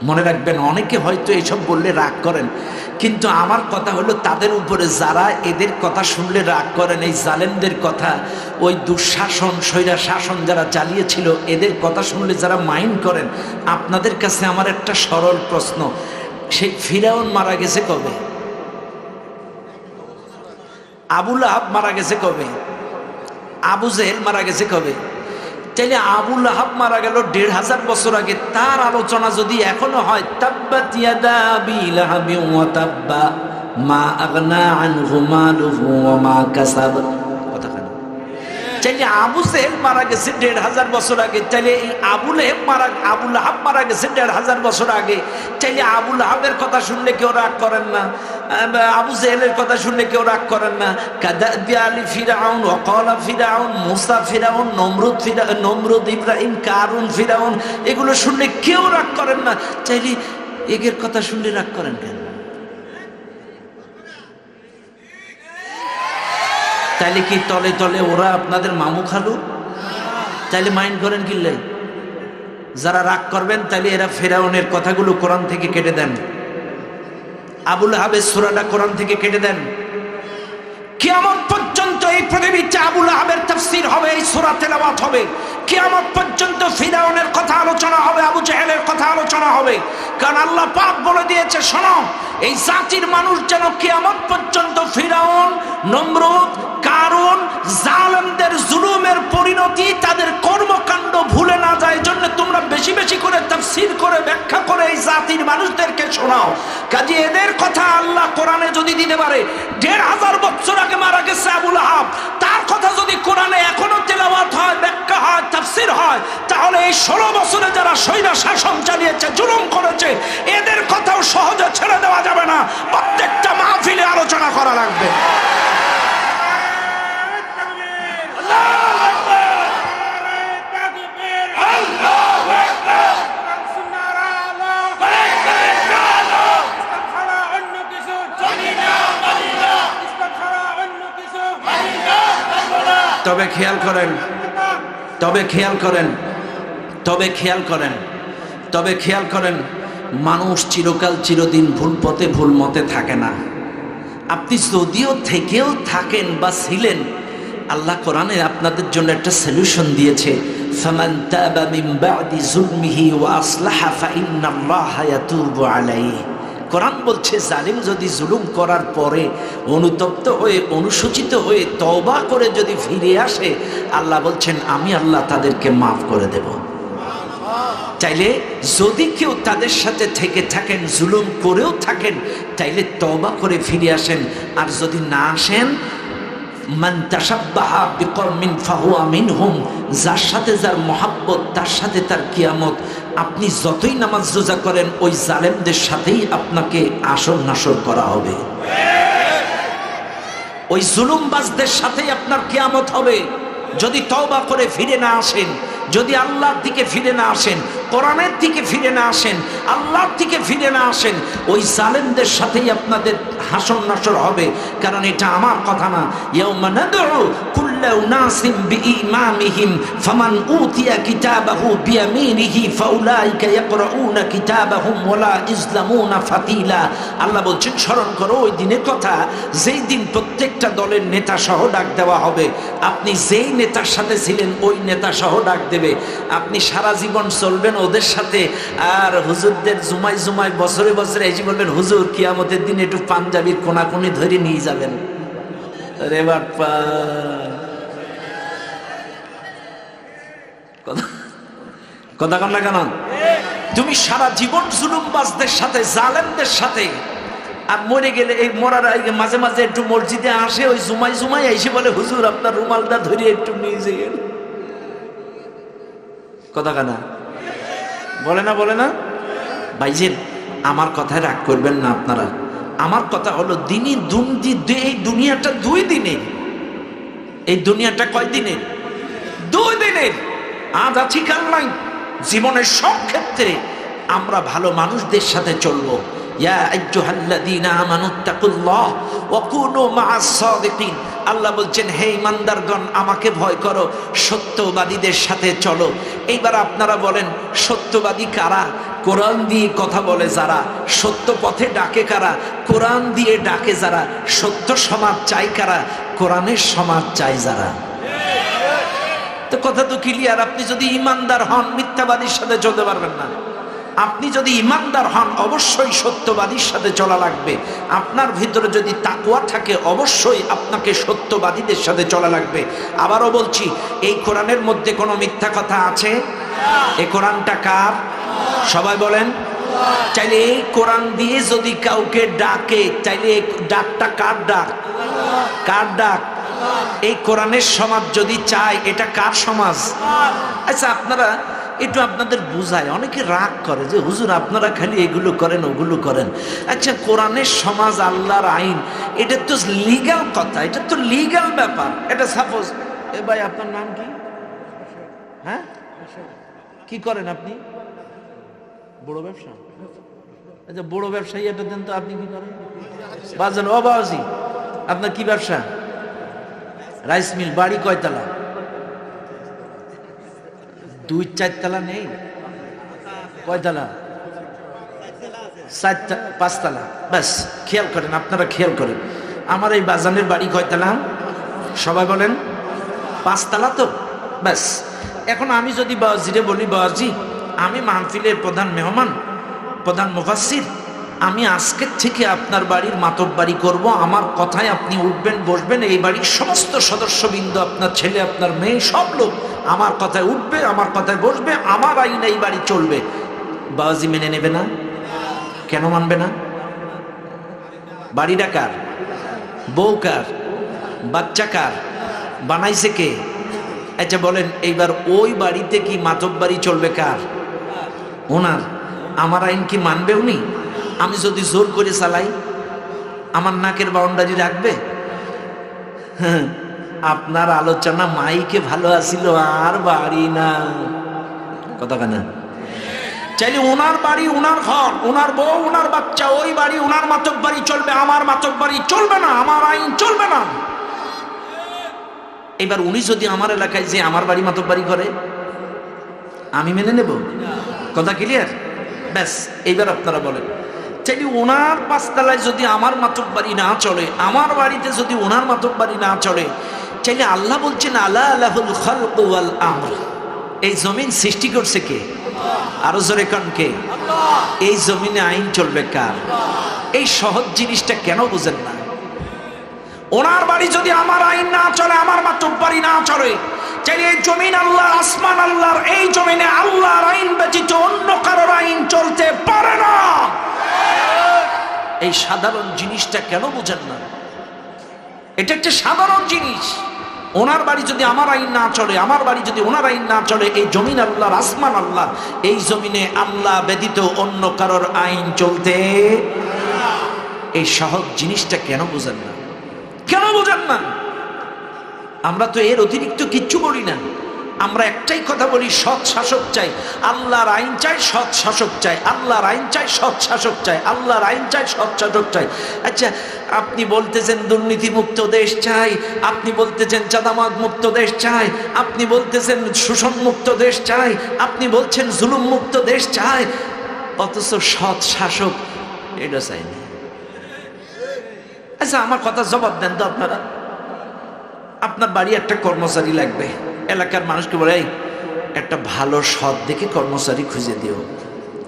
S1: মনে রাখবেন, অনেকে হয়তো এইসব বললে রাগ করেন, কিন্তু আমার কথা হলো তাদের উপরে যারা এদের কথা শুনলে রাগ করেন, এই জালেমদের কথা, ওই দুঃশাসন স্বৈরা শাসন যারা চালিয়েছিল এদের কথা শুনলে যারা মাইন্ড করেন, আপনাদের কাছে আমার একটা সরল প্রশ্ন, সেই ফিরাউন মারা গেছে কবে? আবু লাহাব মারা গেছে কবে? আবু জেহেল মারা গেছে কবে? তাইলে আবু লাহাব মারা গেল ১৫০০ বছর আগে। তার আলোচনা যদি এখনো হয়, তাব্বাত ইয়াদা আবি লাহাবিন ওয়া তাব্বা মা আগনা আনহু মালুহু ওয়া মা কাসাব। কথা কেন? তাইলে আবু জেহেল মারা গেছে ১৫০০ বছর আগে, তাইলে এই আবু লাহাব মারা গেছে ১৫০০ বছর আগে। তাইলে আবু লাহাবের কথা শুনলে কেউ রাগ করেন না, আবু জেহেলের কথা শুনলে কেউ রাগ করেন না। কাদাবি আলী ফিরাউন, ওয়াকালা ফিরাউন, মুসা ফিরাউন, নমরুদ ইব্রাহিম, কারুন ফিরাউন, এগুলো শুনলে কেউ রাগ করেন না। চাইলে এদের কথা শুনলে রাগ করেন কেন? তাইলে কি তলে তলে ওরা আপনাদের মামু খালু? তাইলে মাইন্ড করেন কিনলে? যারা রাগ করবেন তাইলে এরা ফিরাউনের কথাগুলো কোরআন থেকে কেটে দেন, আবু লাহাবের সূরাটা কোরআন থেকে কেটে দেন। কিয়ামত পর্যন্ত এই পৃথিবীতে আবু লাহাবের তাফসীর হবে, এই সূরা তেলাওয়াত হবে। কিয়ামত পর্যন্ত ফিরাউনের কথা আলোচনা হবে, আবু জেহেলের কথা আলোচনা হবে। কারণ আল্লাহ পাক বলে দিয়েছে, শোনো, এই জাতির মানুষ যেন কিয়ামত পর্যন্ত ফিরাউন, নমরুদ, কারুন, জালেমদের জুলুমের পরিণতি, তাদের কর্মকাণ্ড ভুলে না যায়। জন্য তোমরা বেশি বেশি করে তাফসীর করে ব্যাখ্যা করে এই জাতির মানুষদেরকে শোনাও। কাজে এদের কথা আল্লাহ কোরআনে যদি দিতে পারে, ১৫০০ বছর আগে মারা গেছে আবু লাহাব, তার কথা যদি কোরআনে এখনো তেলাওয়াত হয়, ব্যাখ্যা হয়, তাফসীর হয়, তাহলে এই ১৬ বছরে যারা স্বৈরা শাসন চালিয়েছে, জুলুম করেছে, এদের কথাও সহজে ছেড়ে দেওয়া যাবে না। প্রত্যেকটা মাহফিলে আলোচনা করা লাগবে। তবে খেয়াল করেন, মানুষ চিরকাল চিরদিন ভুল পথে ভুল মতে থাকে না। আপনি যদিও থেকেও থাকেন বা ছিলেন, আল্লাহ কোরআনে আপনাদের জন্য একটা সলিউশন দিয়েছে, ফামান তাবা মিন বাদি যুলমিহি ওয়া আসলাহা ফাইন্নাল্লাহা ইয়াতুবু আলাইহি। কোরআন বলছে, জালিম যদি জুলুম করার পরে অনুতপ্ত হয়ে, অনুশোচিত হয়ে, তওবা করে যদি ফিরে আসে, আল্লাহ বলছেন আমি আল্লাহ তাদেরকে মাফ করে দেব। চাইলে যদি কেউ তাদের সাথে থেকে থাকেন, জুলুম করেও থাকেন, তাইলে তওবা করে ফিরে আসেন। আর যদি না আসেন, মান তাশাব্বাহা বিকওমিন ফাহুয়া মিনহুম, যার সাথে যার মহাব্বত তার সাথে তার কিয়ামত। আপনি যতই নামাজ রোজা করেন, ওই জালেমদের সাথেই আপনাকে আসর নাসর করা হবে, ওই জুলুমবাজদের সাথেই আপনার কিয়ামত হবে। যদি তওবা করে ফিরে না আসেন, যদি আল্লাহর দিকে ফিরে না আসেন, কোরআনের দিকে ফিরে না আসেন, আল্লাহর দিকে ফিরে না আসেন, ওই জালেমদের সাথেই আপনাদের হাসর নাসর হবে। কারণ এটা আমার কথা না। ইয়াউমা নাদউ কুল্লা উনাসিম বিইমামিহিম ফামান উতিয়া কিতাবাহু বিয়ামিনিহি ফাউলাইকা ইয়াকরাউনা কিতাবাহুম ওয়ালা ইজলামুনা ফাতিলা। আল্লাহ বলছেন, স্মরণ করো ওই দিনের কথা, যেই দিন প্রত্যেকটা দলের নেতা সহ ডাক দেওয়া হবে। আপনি যেই নেতার সাথে ছিলেন, ওই নেতা সহ ডাক দেবে। আপনি সারা জীবন চলবেন ওদের সাথে, আর হুজুরদের জুমাই জুমাই বছরে বছরে এসে বলবেন, হুজুর কিয়ামতের দিন একটু পাঞ্জাবির কোনাকুনি ধরে নিয়ে যাবেন। রে বাপ্পা, কথা কন না কেন? তুমি সারা জীবন জুলুমবাজদের সাথে, জালেমদের সাথে, আর মরে গেলে এই মরার মাঝে মাঝে একটু মসজিদে আসে, ওই জুমাই জুমাই এসে বলে, হুজুর আপনার রুমালটা ধরে একটু নিয়ে যেন। কথা কানা? বলে না বলে না? ভাইজান আমার কথায় রাগ করবেন না আপনারা। আমার কথা হলো এই দুনিয়াটা 2 দিনের। এই দুনিয়াটা কয় দিনের? 2 দিনের। আজ আছি কাল নাই। জীবনের সব ক্ষেত্রে আমরা ভালো মানুষদের সাথে চলবো। ইয়া আইয়ুহাল্লাযীনা আমানুত্তাকুল্লাহ ওয়া কুনু মা'আস সাদিকিন। আল্লাহ বলছেন, হে ইমানদারগণ, আমাকে ভয় করো, সত্যবাদীদের সাথে চলো। এইবার আপনারা বলেন, সত্যবাদী কারা? কোরআন দিয়ে কথা বলে যারা। সত্য পথে ডাকে কারা? কোরআন দিয়ে ডাকে যারা। সত্য সমাজ চাই কারা? কোরআনের সমাজ চাই যারা। তো কথা তো ক্লিয়ার। আপনি যদি ইমানদার হন, মিথ্যাবাদীর সাথে চলতে পারবেন না। আপনি যদি ইমানদার হন, অবশ্যই সত্যবাদীর সাথে চলা লাগবে। আপনার ভিতরে যদি তাকওয়া থাকে, অবশ্যই আপনাকে সত্যবাদীদের সাথে চলা লাগবে। আবারও বলছি, এই কোরআনের মধ্যে কোনো মিথ্যা কথা আছে? এই কোরআনটা কার? সবাই বলেন। চাইলে এই কোরআন দিয়ে যদি কাউকে ডাকে, চাইলে এই ডাকটা কার ডাক? কার ডাক? এই কোরআনের সমাজ যদি চায়, এটা কার সমাজ? আচ্ছা, আপনারা একটু আপনাদের বুঝায়। অনেকে রাগ করে যে হুজুর আপনারা খালি এগুলো করেন ওগুলো করেন। আচ্ছা, কোরআনের সমাজ, আল্লাহর আইন, এটা তো লিগ্যাল কথা, এটা তো লিগ্যাল ব্যাপার। এটা সাপোজ, এ ভাই আপনার নাম কি? হ্যাঁ, কি করেন আপনি? বড় ব্যবসা। আচ্ছা, বড় ব্যবসায়ী এটা দেন তো, আপনি কি করেন? বাজান ও বাবাজি, আপনার কি ব্যবসা? Rice mill. বাড়ি কয়তলা? 2-4 তলা নেই? কয়তলা? 4-5 তলা। ব্যাস, খেয়াল করেন, আপনারা খেয়াল করেন। আমার এই বাজানের বাড়ি কয়তলা? সবাই বলেন। 5 তলা তো? ব্যাস। এখন আমি যদি বাবাজিরে বলি, বাবাজি আমি মাহফিলের প্রধান মেহমান, প্রধান মুফাসসির, আমি আজকের থেকে আপনার বাড়ির মাতব্বারি করব। আমার কথায় আপনি উঠবেন, বসবেন। এই বাড়ির সমস্ত সদস্যবৃন্দ, আপনার ছেলে, আপনার মেয়ে, সব লোক আমার কথায় উঠবে, আমার কথায় বসবে, আমার আইন এই বাড়ি চলবে। বাবাজি মেনে নেবে না? কেন মানবে না? বাড়িটা কার? বউ কার? বাচ্চা কার? বানাইছে কে? আচ্ছা বলেন, এইবার ওই বাড়িতে কি মাতব্বারি চলবে কার? ওনার। আমার আইন কি মানবে উনি? আমি যদি জোর করে চালাই, আমার নাকের বাউন্ডারি রাখবে? আপনার আলোচনা মাইকে ভালো আসিল, আর বাড়ি না। কথা কেনা? চাইলে ওনার বাড়ি, ওনার ঘর, ওনার বউ, ওনার বাচ্চা, ওই বাড়ি ওনার মাতব্বারি চলবে, আমার মাতব্বারি চলবে না, আমার আইন চলবে না। এবার উনি যদি আমার এলাকায় যে আমার বাড়ি মাতব্বারি করে, আমি মেনে নেব? কথা ক্লিয়ার? ব্যাস, এইবার আপনারা বলেন, চাইলে ওনার 5 তলায় যদি আমার মাতব্বারি না চলে, আমার বাড়িতে যদি ওনার মাতব্বারি না চলে, চাইলে আল্লাহ বলছেন, আলা লাহুল খালকু ওয়াল আমর। এই জমিন সৃষ্টি করছে কে? আরো জোরে কান কে? এই জমিনে আইন চলবে কার? এই সহজ জিনিসটা কেন বুঝেন না? ওনার বাড়ি যদি আমার আইন না চলে, আমার মাতব্বারি না চলে, চাইলে এই জমিন আল্লাহর, আসমান আল্লাহর, এই জমিনে আল্লাহর আইন ব্যতীত অন্য কারোর আইন চলতে পারে না। এই সাধারণ জিনিসটা কেন বুঝেন না? এটা একটা সাধারণ জিনিস। ওনার বাড়ি যদি আমার আইন না চলে, আমার বাড়ি যদি ওনার আইন না চলে, এই জমিন আল্লাহর, আসমান আল্লাহ, এই জমিনে আল্লাহ ব্যতীত অন্য কারোর আইন চলতে, এই সহজ জিনিসটা কেন বুঝেন না? কেন বুঝেন না? আমরা তো এর অতিরিক্ত কিচ্ছু বলি না। আমরা একটাই কথা বলি, সৎ শাসক চাই। আল্লাহর আইন চাই, সৎ শাসক চাই। আল্লাহর আইন চাই, সৎ শাসক চাই। আল্লাহর আইন চাই, সৎ শাসক চাই। আচ্ছা, আপনি বলতেছেন দুর্নীতি মুক্ত দেশ চাই, আপনি বলতেছেন চাঁদাবাজ মুক্ত দেশ চাই, আপনি বলতেছেন শোষণ মুক্ত দেশ চাই, আপনি বলছেন জুলুম মুক্ত দেশ চাই, অথচ সৎ শাসক এটা চাই না। আচ্ছা, আমার কথা জবাব দেন তো আপনারা। আপনার বাড়ি একটা কর্মচারী লাগবে, এলাকার মানুষকে বলে, একটা ভালো সৎ দেখে কর্মচারী খুঁজে দিও।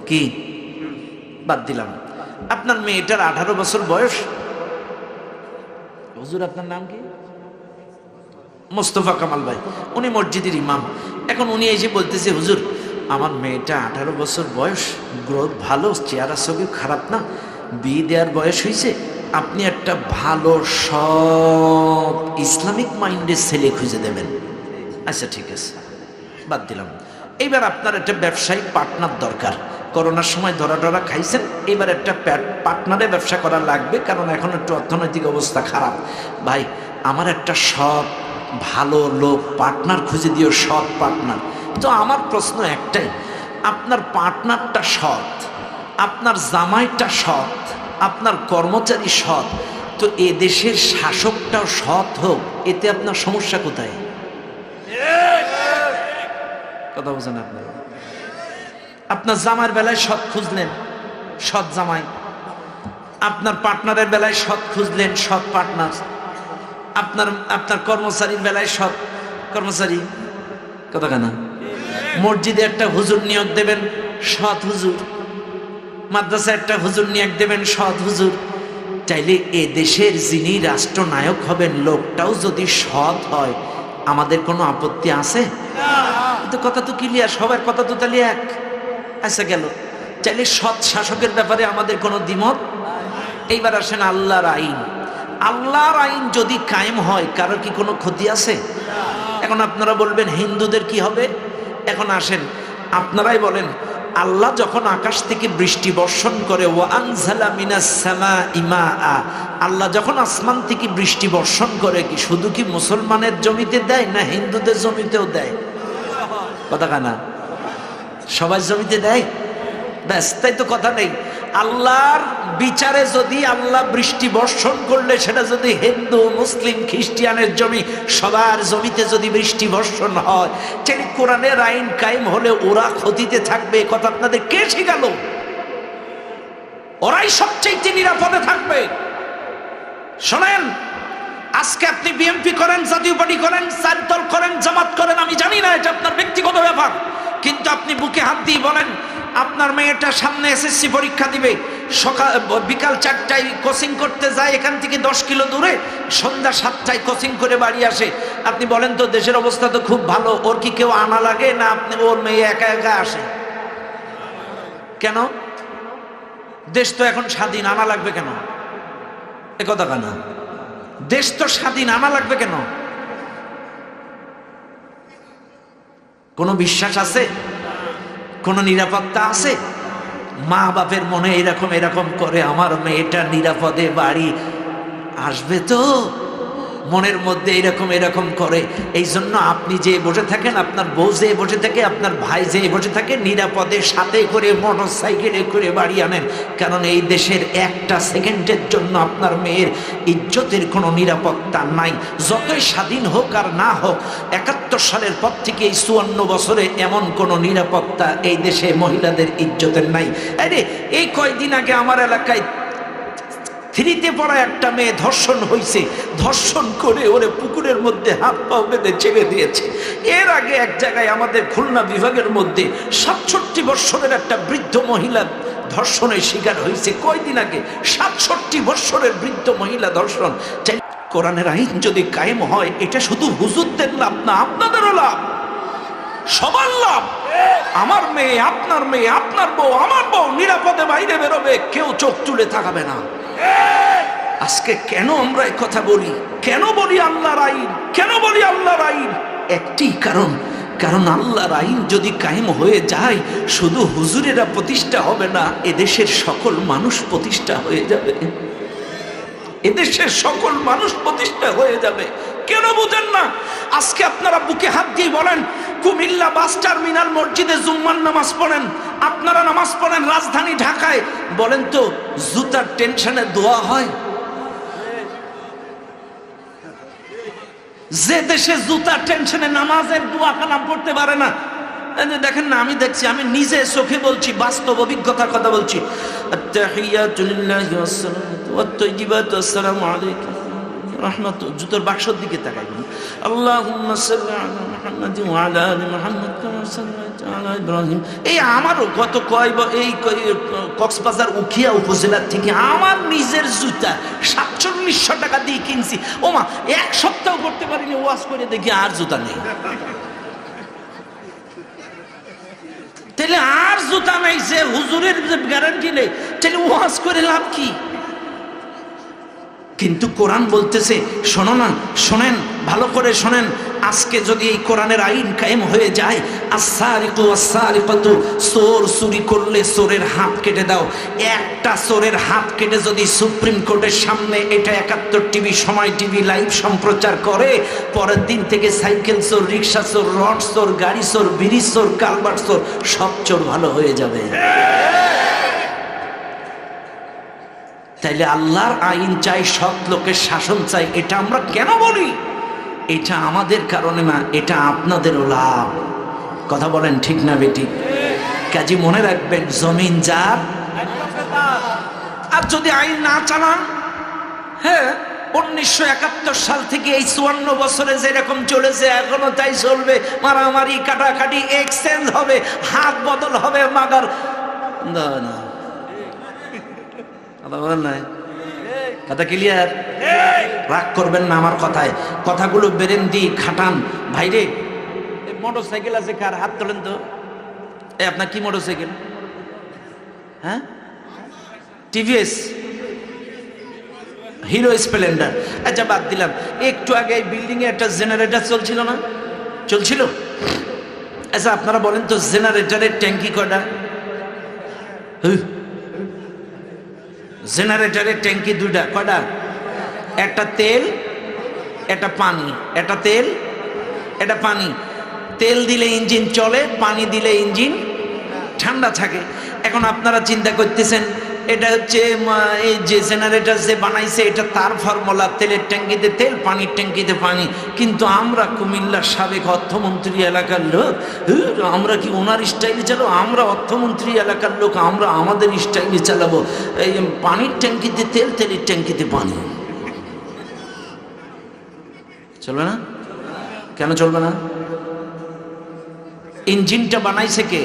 S1: কি? বাদ দিলাম। আপনার মেয়েটার 18 বছর বয়স। হুজুর আপনার নাম কি? মোস্তফা কামাল ভাই। উনি মসজিদের ইমাম। এখন উনি এসে বলতেছে, হুজুর আমার মেয়েটা 18 বছর বয়স, গ্রোথ ভালো, চেহারা ছবি খারাপ না, বিয়ে দেওয়ার বয়স হয়েছে, আপনি একটা ভালো সৎ ইসলামিক মাইন্ডের ছেলে খুঁজে দেবেন। আচ্ছা ঠিক আছে, বাদ দিলাম। এইবার আপনার একটা ব্যবসায়িক পার্টনার দরকার। করোনার সময় ধরা খাইছেন, এবার একটা পার্টনারে ব্যবসা করা লাগবে, কারণ এখন একটু অর্থনৈতিক অবস্থা খারাপ। ভাই, আমার একটা সৎ ভালো লোক পার্টনার খুঁজে দিও, সৎ পার্টনার। তো আমার প্রশ্ন একটাই, আপনার পার্টনারটা সৎ, আপনার জামাইটা সৎ, আপনার কর্মচারী সৎ, তো এ দেশের শাসকটাও সৎ হোক, এতে আপনার সমস্যা কোথায়? কথা বলছেন আপনারা? আপনার জামাইয়ের বেলায় সৎ খুঁজলেন, সৎ জামাই। আপনার পার্টনারের বেলায় সৎ খুঁজলেন, সৎ পার্টনার। আপনার কর্মচারীর বেলায় সৎ কর্মচারী। কথা কেনা? মসজিদে একটা হুজুর নিয়োগ দেবেন, সৎ হুজুর। মাদ্রাসায় একটা হুজুর নিয়োগ দেবেন, সৎ হুজুর। চাইলে এ দেশের যিনি রাষ্ট্রনায়ক হবেন লোকটাও যদি সৎ হয়, আমাদের কোনো আপত্তি আছে? তো কথা তো ক্লিয়ার, সবার কথা তো তাহলে এক। আচ্ছা গেল, চাইলে সৎ শাসকের ব্যাপারে আমাদের কোনো দ্বিমত। এইবার আসেন আল্লাহর আইন। আল্লাহর আইন যদি কায়েম হয়, কারোর কি কোনো ক্ষতি আছে? এখন আপনারা বলবেন হিন্দুদের কি হবে? এখন আসেন আপনারাই বলেন, আল্লাহ যখন আকাশ থেকে বৃষ্টি বর্ষণ করে, ওয়া আনজালা মিনাস সামাই মাআ, আল্লাহ যখন আসমান থেকে বৃষ্টি বর্ষণ করে, কি শুধু কি মুসলমানের জমিতে দেয়, না হিন্দুদের জমিতেও দেয়? কথা কানা? সবার জমিতে দেয়? ব্যাস, তাই তো কথা নেই। আল্লাহর বিচারে যদি আল্লাহ বৃষ্টি বর্ষণ করলে সেটা যদি হিন্দু মুসলিম খ্রিস্টানের জমি, সবার জমিতে যদি বৃষ্টি বর্ষণ হয়, তাহলে কোরআনের আইন কায়েম হলে ওরা ক্ষতিতে থাকবে। কথা আপনাদের কে শিখালো? ওরাই সবচেয়ে নিরাপদে থাকবে। শোনেন, আজকে আপনি বিএনপি করেন, জাতীয় পার্টি করেন, চারদল করেন, জামাত করেন, আমি জানি না, এটা আপনার ব্যক্তিগত ব্যাপার। কিন্তু আপনি বুকে হাত দিয়ে বলেন, আপনার মেয়েটা সামনে এসএসসি পরীক্ষা দিবে, বিকাল 4টায় কোচিং করতে যায় এখান থেকে 10 কিলো দূরে, সন্ধ্যা 7টায় কোচিং করে বাড়ি আসে। আপনি বলেন তো দেশের অবস্থা তো খুব ভালো, ওর কি কেউ আনা লাগে, না আপনি ওর মেয়ে একা একা আসে? কেন? দেশ তো এখন স্বাধীন, আনা লাগবে কেন? এ কথা কেন? দেশ তো স্বাধীন, আনা লাগবে কেন? কোনো বিশ্বাস আছে? কোনো নিরাপত্তা আছে? মা বাপের মনে এরকম করে, আমার মেয়েটা নিরাপদে বাড়ি আসবে তো, মনের মধ্যে এরকম করে। এই জন্য আপনি যে বসে থাকেন, আপনার বউ যে বসে থাকে, আপনার ভাই যে বসে থাকে, নিরাপদে সাথে করে মোটরসাইকেলে করে বাড়ি আনেন। কারণ এই দেশের একটা সেকেন্ডের জন্য আপনার মেয়ের ইজ্জতের কোনো নিরাপত্তা নাই। যতই স্বাধীন হোক আর না হোক, 71 সালের পর থেকে এই 54 বছরে এমন কোনো নিরাপত্তা এই দেশে মহিলাদের ইজ্জতের নাই। আরে এই কয়দিন আগে আমার এলাকায় 3তে পড়া একটা মেয়ে ধর্ষণ হয়েছে, ধর্ষণ করে ওরে পুকুরের মধ্যে হাত পা বেঁধে ছেড়ে দিয়েছে। এর আগে এক জায়গায় আমাদের খুলনা বিভাগের মধ্যে 67 বৎসরের একটা বৃদ্ধ মহিলা ধর্ষণের শিকার হয়েছে। কয়দিন আগে 67 বৎসরের বৃদ্ধ মহিলা ধর্ষণ। কোরআনের আইন যদি কায়েম হয়, এটা শুধু হুজুরদের লাভ না, আপনাদেরও লাভ, সবার লাভ। আমার মেয়ে, আপনার মেয়ে, আপনার বউ, আমার বউ নিরাপদে বাইরে বেরোবে, কেউ চোখ তুলে তাকাবে না। আজকে কেন আমরা এই কথা বলি? কেন বলি আল্লাহর আইন? কেন বলি আল্লাহর আইন? একটি কারণ আল্লাহর আইন যদি কায়েম হয়ে যায়, শুধু হুজুরেরা প্রতিষ্ঠা হবে না, এদেশের সকল মানুষ প্রতিষ্ঠা হয়ে যাবে। এদেশের সকল মানুষ প্রতিষ্ঠা হয়ে যাবে। কেন বুঝেন না? আজকে আপনারা বুকে হাত দিয়ে বলেন, কুমিল্লা বাস টার্মিনাল মসজিদে জুম্মার নামাজ পড়েন, আপনারা নামাজ পড়েন রাজধানী ঢাকায়, বলেন তো জুতার টেনশনে দোয়া হয়? যে দেশে জুতার টেনশনে নামাজের দোয়া কালাম পড়তে পারে না, দেখেন না, আমি দেখছি, আমি নিজে চোখে বলছি, বাস্তব অভিজ্ঞতার কথা বলছি। আত্তাহিয়াতু লিল্লাহি ওয়াসসালাতু ওয়াত-তাইয়্যিবাতু আসসালামু আলাইকুম রাহমাত। জুতোর বাক্সর দিকে তাকাইবেন, আল্লাহুম্মা সাল্লি আলা মুহাম্মাদ ওয়া আলা আলি মুহাম্মাদ কামা সাল্লাইতা আলা ইব্রাহিম। এই আমারও গত এই কক্সবাজার উখিয়া উপজেলা থেকে আমার নিজের জুতা 4700 টাকা দিয়ে কিনছি। ওমা, এক সপ্তাহ করতে পারিনি, ওয়াশ করে দেখি আর জুতা নেই। তাহলে আর জুতা নাই, যে হুজুরের গ্যারান্টি নেই, তাহলে ওয়াজ করে লাভ কি? কিন্তু কোরআন বলতেছে, শোনো না, শোনেন, ভালো করে শোনেন, আজকে যদি এই কোরআনের আইন কায়েম হয়ে যায়, আস-সারিকু ওয়াস-সারিকাতু, চোর চুরি করলে চোরের হাত কেটে দাও, একটা চোরের হাত কেটে যদি সুপ্রিম কোর্টের সামনে এটা 71 টিভি, সময় টিভি লাইভ সম্প্রচার করে, পরের দিন থেকে সাইকেল চোর, রিক্সা চোর, রড চোর, গাড়ি চোর, ব্রিজ চোর, কালভার্ট চোর, সব চোর ভালো হয়ে যাবে। তাইলে আল্লাহর আইন চাই, সৎ লোকের শাসন চাই, এটা আমরা কেন বলি? এটা আমাদের কারণে না, এটা আপনাদেরও লাভ। কথা বলেন ঠিক না বেটি? কাজী মনে রাখবেন, জমিন যার, আর যদি আইন না চালান, হ্যাঁ 1971 সাল থেকে এই 54 বছরে যেরকম চলেছে এখনো তাই চলবে। মারামারি, কাটাকাটি, এক্সচেঞ্জ হবে, হাত বদল হবে, মাগার না। কথা বলেন নাই? কথা ক্লিয়ার? রাগ করবেন না আমার কথায়, কথাগুলো বেরেন দিয়ে খাটান। ভাইরে, মোটর সাইকেল আছে কার? হাত তোলেন তো। আপনার কি মোটর সাইকেল? হ্যাঁ, টিভিএস, হিরো স্প্লেন্ডার। আচ্ছা বাদ দিলাম, একটু আগে এই বিল্ডিং এ একটা জেনারেটর চলছিল না? চলছিল। আচ্ছা আপনারা বলেন তো, জেনারেটরের ট্যাঙ্কি কয়টা? জেনারেটরের ট্যাঙ্কি দুইটা। কয়টা? একটা তেল, একটা পানি। একটা তেল, এটা পানি। তেল দিলে ইঞ্জিন চলে, পানি দিলে ইঞ্জিন ঠান্ডা থাকে। এখন আপনারা চিন্তা করতেছেন, এটা হচ্ছে এই যে জেনারেটর যে বানাইছে এটা তার ফর্মুলা, তেলের ট্যাঙ্কিতে তেল, পানির ট্যাঙ্কিতে পানি। কিন্তু আমরা কুমিল্লার সাবেক অর্থমন্ত্রী এলাকার লোক, আমরা কি ওনার স্টাইলে চালাবো? আমরা অর্থমন্ত্রী এলাকার লোক, আমরা আমাদের স্টাইলে চালাবো। এই পানির ট্যাঙ্কিতে তেল, তেলের ট্যাঙ্কিতে পানি। চলবে না? কেন চলবে না? ইঞ্জিনটা বানাইছে কে?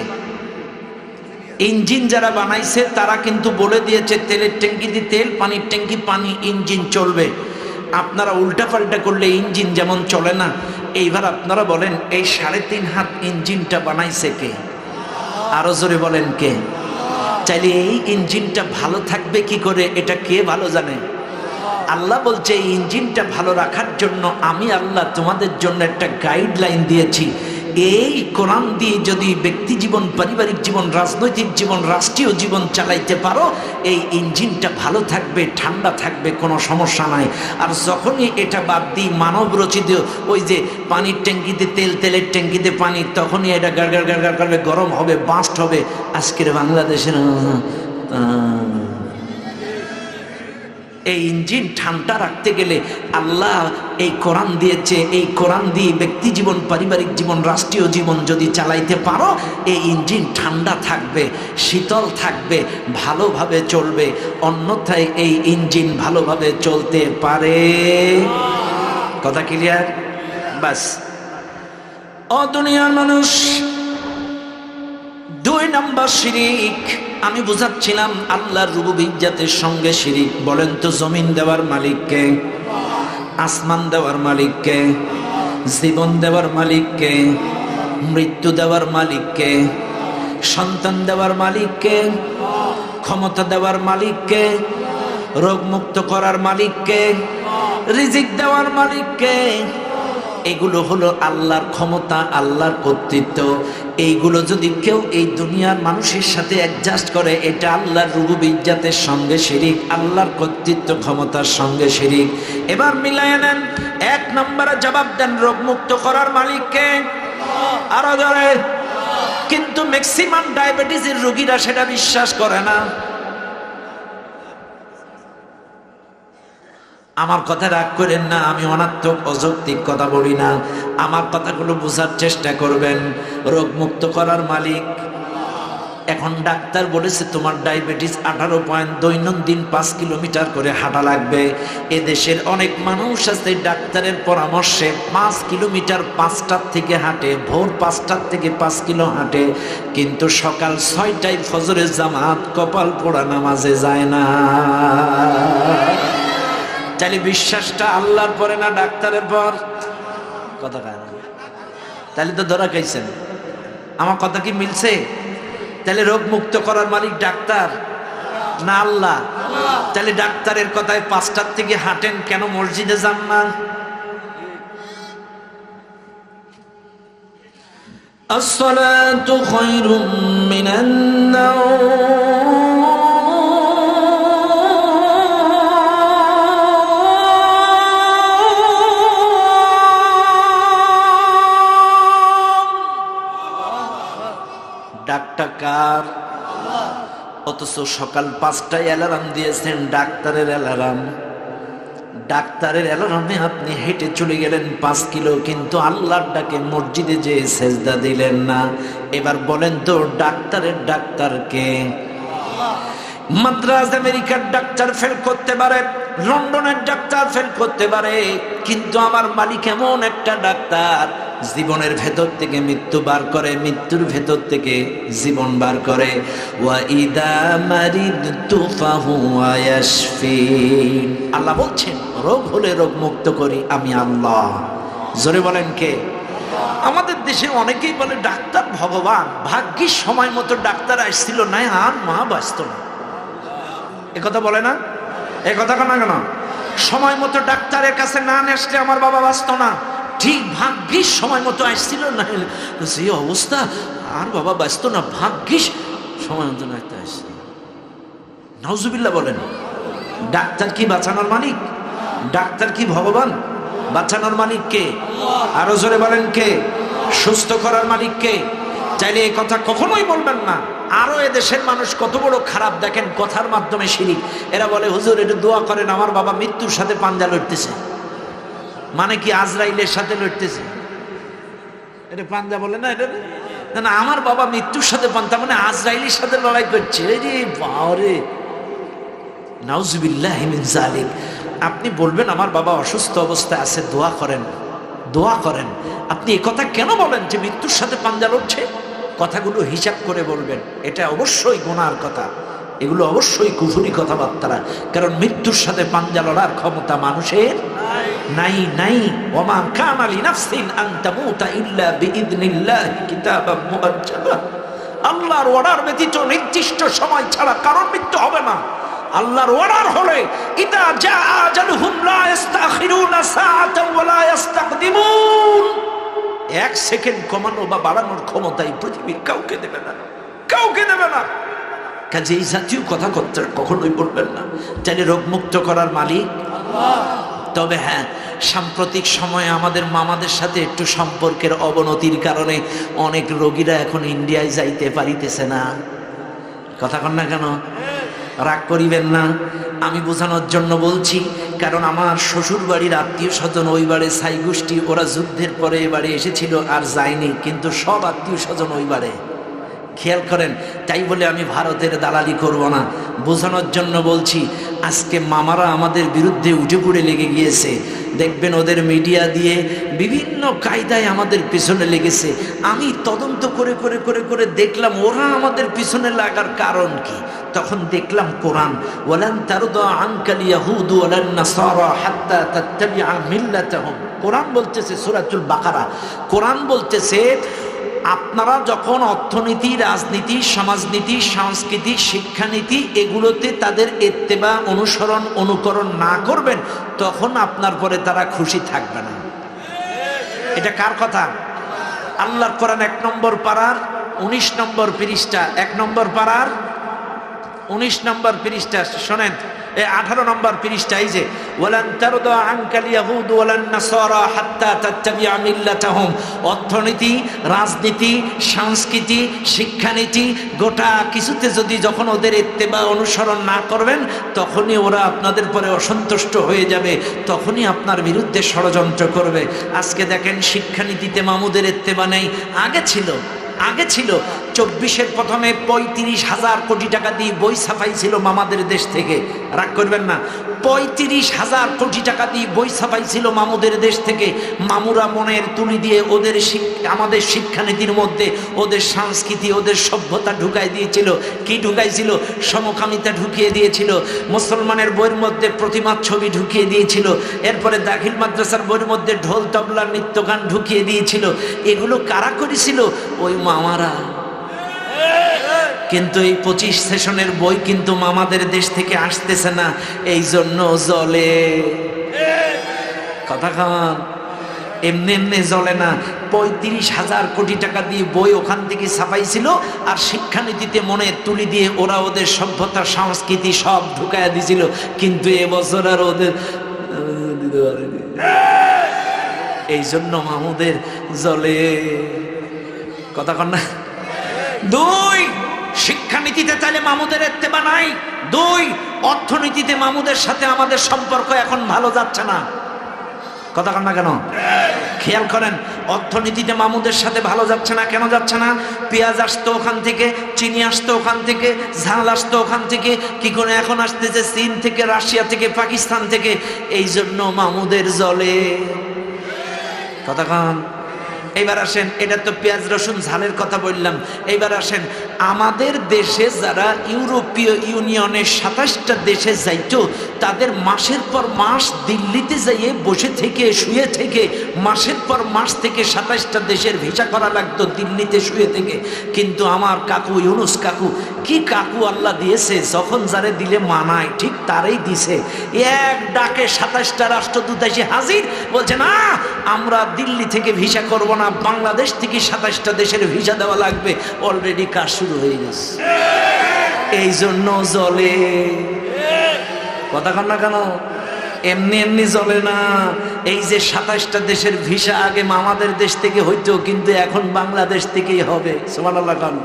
S1: ইঞ্জিন যারা বানাইছে তারা কিন্তু বলে দিয়েছে তেলের ট্যাঙ্কিতে তেল, পানির ট্যাঙ্কি পানি, ইঞ্জিন চলবে। আপনারা উল্টাপাল্টা করলে ইঞ্জিন যেমন চলে না। এইবার আপনারা বলেন, এই 3.5 হাত ইঞ্জিনটা বানাইছে কে? আরো জোরে বলেন কে? চাইলে এই ইঞ্জিনটা ভালো থাকবে কি করে, এটা কে ভালো জানে? আল্লাহ বলছে, এই ইঞ্জিনটা ভালো রাখার জন্য আমি আল্লাহ তোমাদের জন্য একটা গাইডলাইন দিয়েছি। এই কোরআন দিয়ে যদি ব্যক্তি জীবন, পারিবারিক জীবন, রাজনৈতিক জীবন, রাষ্ট্রীয় জীবন চালাইতে পারো, এই ইঞ্জিনটা ভালো থাকবে, ঠান্ডা থাকবে, কোনো সমস্যা নাই। আর যখনই এটা বাদ দিই, মানব রচিত ওই যে পানির ট্যাঙ্কিতে তেল, তেলের ট্যাঙ্কিতে পানি, তখনই এটা গাড় গাড় করবে, গরম হবে, বাস্ট হবে। আজকের বাংলাদেশের এই ইঞ্জিন ঠান্ডা রাখতে গেলে আল্লাহ এই কোরআন দিয়েছে। এই কোরআন দিয়ে ব্যক্তি জীবন, পারিবারিক জীবন, রাষ্ট্রীয় জীবন যদি চালাইতে পারো, এই ইঞ্জিন ঠান্ডা থাকবে, শীতল থাকবে, ভালোভাবে চলবে। অন্যথায় এই ইঞ্জিন ভালোভাবে চলতে পারে? কথা ক্লিয়ার? বাস। ও দুনিয়ার মানুষ, 2 নম্বর শিরিক আমি বুঝাচ্ছিলাম, আল্লাহর রুবুবিয়্যাতের সঙ্গে শিরিক। বলেন তো, জমিন দেওয়ার মালিক কে? আসমান দেওয়ার মালিক কে? জীবন দেওয়ার মালিক কে? মৃত্যু দেওয়ার মালিক কে? সন্তান দেওয়ার মালিক কে? ক্ষমতা দেওয়ার মালিক কে? রোগ মুক্ত করার মালিক কে? রিজিক দেওয়ার মালিক কে? এগুলো হলো আল্লাহর ক্ষমতা, আল্লাহর কর্তৃত্ব। এইগুলো যদি কেউ এই দুনিয়ার মানুষের সাথে অ্যাডজাস্ট করে, এটা আল্লাহর রুবুবিয়্যাতের সঙ্গে শিরিক, আল্লাহর কর্তৃত্ব ক্ষমতার সঙ্গে শিরিক। এবার মিলাইয়া নেন, 1 নম্বরে জবাব দেন, রোগ মুক্ত করার মালিক কে? আরো ধরে। কিন্তু ম্যাক্সিমাম ডায়াবেটিসের রোগীরা সেটা বিশ্বাস করে না। আমার কথা রাগ করেন না, আমি অনার্থক অযৌক্তিক কথা বলি না। আমার কথাগুলো বোঝার চেষ্টা করবেন। রোগ মুক্ত করার মালিক। এখন ডাক্তার বলেছে তোমার ডায়াবেটিস 18 পয়েন্ট, দৈনন্দিন 5 কিলোমিটার করে হাঁটা লাগবে। এদেশের অনেক মানুষ আছে ডাক্তারের পরামর্শে 5 কিলোমিটার 5টার থেকে হাঁটে, ভোর 5টার থেকে 5 কিলো হাঁটে, কিন্তু সকাল 6টায় ফজরের জামাত, কপাল পোড়া নামাজে যায় না। তাহলে বিশ্বাসটা আল্লাহর পরে না ডাক্তারের পর? কথা কয় না। তাহলে তো ধরা খাইছেন। আমার কথা কি মিলছে? তাহলে রোগ মুক্ত করার মালিক ডাক্তার না আল্লাহ? তাহলে ডাক্তারের কথায় 5টার থেকে হাঁটেন, কেন মসজিদে যান না? الصلاة خير من النوم ডাকটা কার? অথচ সকাল 5টায় অ্যালার্ম দিয়েছেন, ডাক্তারের অ্যালার্ম। ডাক্তারের অ্যালার্মে আপনি হেঁটে চলে গেলেন 5 কিলো, কিন্তু আল্লাহর ডাকে মসজিদে যে সেজদা দিলেন না। এবার বলেন তো ডাক্তারের ডাক্তারকে? মাদ্রাজ আমেরিকার ডাক্তার ফেল করতে পারে, লন্ডনের ডাক্তার ফেল করতে পারে, কিন্তু আমার মালিক এমন একটা ডাক্তার, জীবনের ভেতর থেকে মৃত্যু বার করে, মৃত্যুর ভেতর থেকে জীবন বার করে। ওয়া ইদা মারিদতু ফাহুয়া ইয়াশফিন। আল্লাহ বলছেন রোগ হলে রোগ মুক্ত করি আমি আল্লাহ। জোরে বলেন কে? আমাদের দেশে অনেকেই বলে ডাক্তার ভগবান, ভাগ্যিস সময় মতো ডাক্তার আসছিল, না আর মা বাঁচত না। একথা বলে না? একথা কেন কেন? সময় মতো ডাক্তারের কাছে না আসলে আমার বাবা বাঁচত না। ঠিক ভাগ্যিস সময় মতো আসছিল, না যে অবস্থা আর বাবা বাঁচত না। ভাগ্যিস সময় মতো ডাক্তার আসছিল। নাউজুবিল্লাহ বলেন। ডাক্তার কি বাঁচানোর মালিক? ডাক্তার কি ভগবান? বাঁচানোর মালিক কে? আরো জোরে বলেন কে? সুস্থ করার মালিক কে? চাইলে এই কথা কখনোই বলবেন না। আরো এদেশের মানুষ কত বড় খারাপ দেখেন, কথার মাধ্যমে শিরিক। এরা বলে হুজুর একটু দোয়া করেন, আমার বাবা মৃত্যুর সাথে পাঞ্জা লড়তেছে। মানে কি আজরাইলের সাথে লড়তেছে? এটা পাঞ্জা বলে না? এটা না, আমার বাবা মৃত্যুর সাথে পাঞ্জা মানে আজরাইলের সাথে লড়াই করছে। এই যে বারে নাউজুবিল্লাহি মিন যালিক। আপনি বলবেন আমার বাবা অসুস্থ অবস্থায় আছে, দোয়া করেন, দোয়া করেন। আপনি এই কথা কেন বলেন যে মৃত্যুর সাথে পাঞ্জা লড়ছে? কথাগুলো হিসাব করে বলবেন। এটা অবশ্যই গুনার কথা, এগুলো অবশ্যই কুফরি কথাবার্তা। কারণ মৃত্যুর সাথে পাঞ্জা লড়ার ক্ষমতা মানুষের নাই নাই। ওমা কানা লিনাফসিন আন তামুতা ইল্লা বিইذনিল্লাহি কিতাবাম মুআজ্জালা। আল্লাহর অর্ডার ব্যতীত নির্দিষ্ট সময় ছাড়া কারোর মৃত্যু হবে না। আল্লাহর অর্ডার হলে ইদা জা আজালুহুম লা ইস্তাখিরুনা সাআতান ওয়া লা ইস্তাকদিমুন। 1 সেকেন্ড কমানো বা বাড়ানোর ক্ষমতা এই পৃথিবীর কাউকে দেবে না, কাউকে দেবে না। কাজে এই জাতীয় কথা কখনোই বলবেন না। চাইলে রোগ মুক্ত করার মালিক আল্লাহ। তবে হ্যাঁ, সাম্প্রতিক সময়ে আমাদের মামাদের সাথে একটু সম্পর্কের অবনতির কারণে অনেক রোগীরা এখন ইন্ডিয়ায় যাইতে পারিতেছে না। কথা কন না কেন? রাগ করিবেন না, আমি বোঝানোর জন্য বলছি। কারণ আমার শ্বশুর বাড়ির আত্মীয় স্বজন ওই বাড়ি ছাই গোষ্ঠী, ওরা যুদ্ধের পরে এবারে এসেছিল আর যায়নি, কিন্তু সব আত্মীয় স্বজন ওই বাড়ি। খেয়াল করেন, তাই বলে আমি ভারতের দালালি করব না, বোঝানোর জন্য বলছি। আজকে মামারা আমাদের বিরুদ্ধে উঠে পড়ে লেগে গিয়েছে। দেখবেন ওদের মিডিয়া দিয়ে বিভিন্ন কায়দায় আমাদের পিছনে লেগেছে। আমি তদন্ত করে করে করে করে দেখলাম ওরা আমাদের পিছনে লাগার কারণ কি। তখন দেখলাম কোরআন, ওয়ালান তারদা আনকাল ইয়াহুদু ওয়ালান নাসারা হাত্তা তাত্তাবিআ মিল্লাতাহুম। কোরআন বলতেছে, সূরাতুল বাকারা, কোরআন বলতেছে আপনারা যখন অর্থনীতি, রাজনীতি, সমাজনীতি, সংস্কৃতি, শিক্ষানীতি এগুলোতে তাদের ইত্তেবা, অনুসরণ, অনুকরণ না করবেন, তখন আপনার পরে তারা খুশি থাকবে না। এটা কার কথা? আল্লাহর কোরআন 1 নম্বর পারার 19 নম্বর পৃষ্ঠা, 1 নম্বর পারার 19 নম্বর পৃষ্ঠা শোনেন, 18 নম্বর পৃষ্ঠা। এই যে ওয়ালান তারদা আনকাল ইয়াহুদু ওয়ালান নাসারা হাত্তা তাত্তাবিআ মিল্লাতাহুম। অর্থনীতি, রাজনীতি, সংস্কৃতি, শিক্ষানীতি গোটা কিছুতে যদি যখন ওদের ইত্তেবা, অনুসরণ না করবেন, তখনই ওরা আপনাদের পরে অসন্তুষ্ট হয়ে যাবে, তখনই আপনার বিরুদ্ধে ষড়যন্ত্র করবে। আজকে দেখেন শিক্ষানীতিতে মামুদের ইত্তেবা নেই, আগে ছিল। 24-এর প্রথমে 35,000 কোটি টাকা দিয়ে বই ছাপাইছিল মামাদের দেশ থেকে। রাগ করবেন না, 35,000 কোটি টাকা দিয়ে বই ছাপাইছিল মামুদের দেশ থেকে। মামুরা মনের তুলি দিয়ে ওদের আমাদের শিক্ষানীতির মধ্যে ওদের সংস্কৃতি, ওদের সভ্যতা ঢুকাই দিয়েছিল। কি ঢুকাইছিল? সমকামিতা ঢুকিয়ে দিয়েছিল। মুসলমানের বইয়ের মধ্যে প্রতিমার ছবি ঢুকিয়ে দিয়েছিল। এরপরে দাখিল মাদ্রাসার বইয়ের মধ্যে ঢোল তবলা নৃত্য গান ঢুকিয়ে দিয়েছিল। এগুলো কারা করেছিল? ওই মামারা। কিন্তু এই 25 সেশনের বই কিন্তু মামাদের দেশ থেকে আসতেছে না, এই জন্য জলে। কথা খান, এমনি এমনি জ্বলে না। 35,000 কোটি টাকা দিয়ে বই ওখান থেকে ছাপাইছিল, আর শিক্ষানীতিতে মনে তুলি দিয়ে ওরা ওদের সভ্যতা সংস্কৃতি সব ঢুকাইয়া দিছিল, কিন্তু এবছর আর ওদের দিতে পারেনি। এই জন্য মামুদের জ্বলে। কথা কন না? 2, শিক্ষানীতিতে তাহলে মামুদের ইত্তেবা নাই। 2, অর্থনীতিতে মামুদের সাথে আমাদের সম্পর্ক এখন ভালো যাচ্ছে না। কথা কন না কেন? খেয়াল করেন, অর্থনীতিতে মামুদের সাথে ভালো যাচ্ছে না। কেন যাচ্ছে না? পেঁয়াজ আসতো ওখান থেকে, চিনি আসতো ওখান থেকে, ঝাল আসতো ওখান থেকে, কি করে এখন আসতেছে চীন থেকে, রাশিয়া থেকে, পাকিস্তান থেকে। এই জন্য মামুদের জ্বলে। কথা কন। এইবার আসেন, এটা তো পেঁয়াজ রসুন ঝালের কথা বললাম। এইবার আসেন, আমাদের দেশে যারা ইউরোপীয় ইউনিয়নের 27টা দেশে যাইতো, তাদের মাসের পর মাস দিল্লিতে যাইয়ে বসে থেকে শুয়ে থেকে মাসের পর মাস থেকে 27টা দেশের ভিসা করা লাগতো দিল্লিতে শুয়ে থেকে। কিন্তু আমার কাকু ইউনুস কাকু, কি কাকু আল্লাহ দিয়েছে, যখন যারে দিলে মানায় ঠিক তারই দিছে। এক ডাকে 27টা রাষ্ট্রদূত এসে হাজির, বলছে না আমরা দিল্লি থেকে ভিসা করব না, বাংলাদেশ থেকে 27টা দেশের ভিসা দেওয়া লাগবে। অলরেডি কাজ শুরু হয়ে গেছে। এই জন্য জ্বলে। কথা কন না কেন? এমনি এমনি জ্বলে না। এই যে 27টা দেশের ভিসা আগে আমাদের দেশ থেকে হইতো, কিন্তু এখন বাংলাদেশ থেকেই হবে। সুবহানাল্লাহ খান।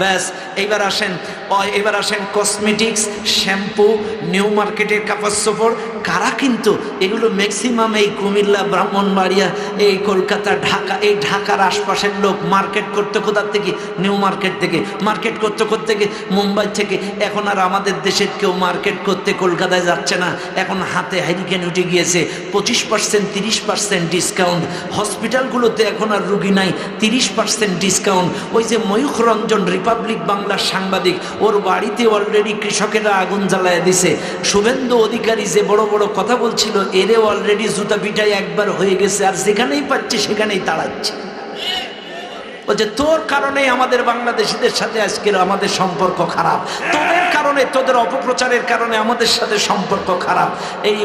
S1: ব্যাস। এবার আসেন কসমেটিক্স, শ্যাম্পু, নিউ মার্কেটের কাপড় চোপড় কারা কিন্তু এগুলো ম্যাক্সিমাম এই কুমিল্লা, ব্রাহ্মণবাড়িয়া, এই কলকাতা, ঢাকা, এই ঢাকার আশপাশের লোক মার্কেট করতে কোথার থেকে? নিউ মার্কেট থেকে। মার্কেট করতে করতে মুম্বাই থেকে। এখন আর আমাদের দেশের কেউ মার্কেট করতে কলকাতায় যাচ্ছে না। এখন হাতে হ্যারিকেন উঠে গিয়েছে, 25%, 30% ডিসকাউন্ট। হসপিটালগুলোতে এখন আর রুগী নাই, 30% ডিসকাউন্ট। ওই যে ময়ূখ রঞ্জন রিপাবলিক বাংলার সাংবাদিক, ওর বাড়িতে অলরেডি কৃষকেরা আগুন জ্বালায় দিছে। শুভেন্দু অধিকারী যে বড় বড় কথা বলছিল, এরে অলরেডি জুতা পিটাই একবার হয়ে গেছে, আর যেখানেই পাচ্ছে সেখানেই তাড়াচ্ছে। বলছে তোর কারণে আমাদের বাংলাদেশিদের সাথে আজকের আমাদের সম্পর্ক খারাপ, তোদের কারণে, তোদের অপপ্রচারের কারণে আমাদের সাথে সম্পর্ক খারাপ। এই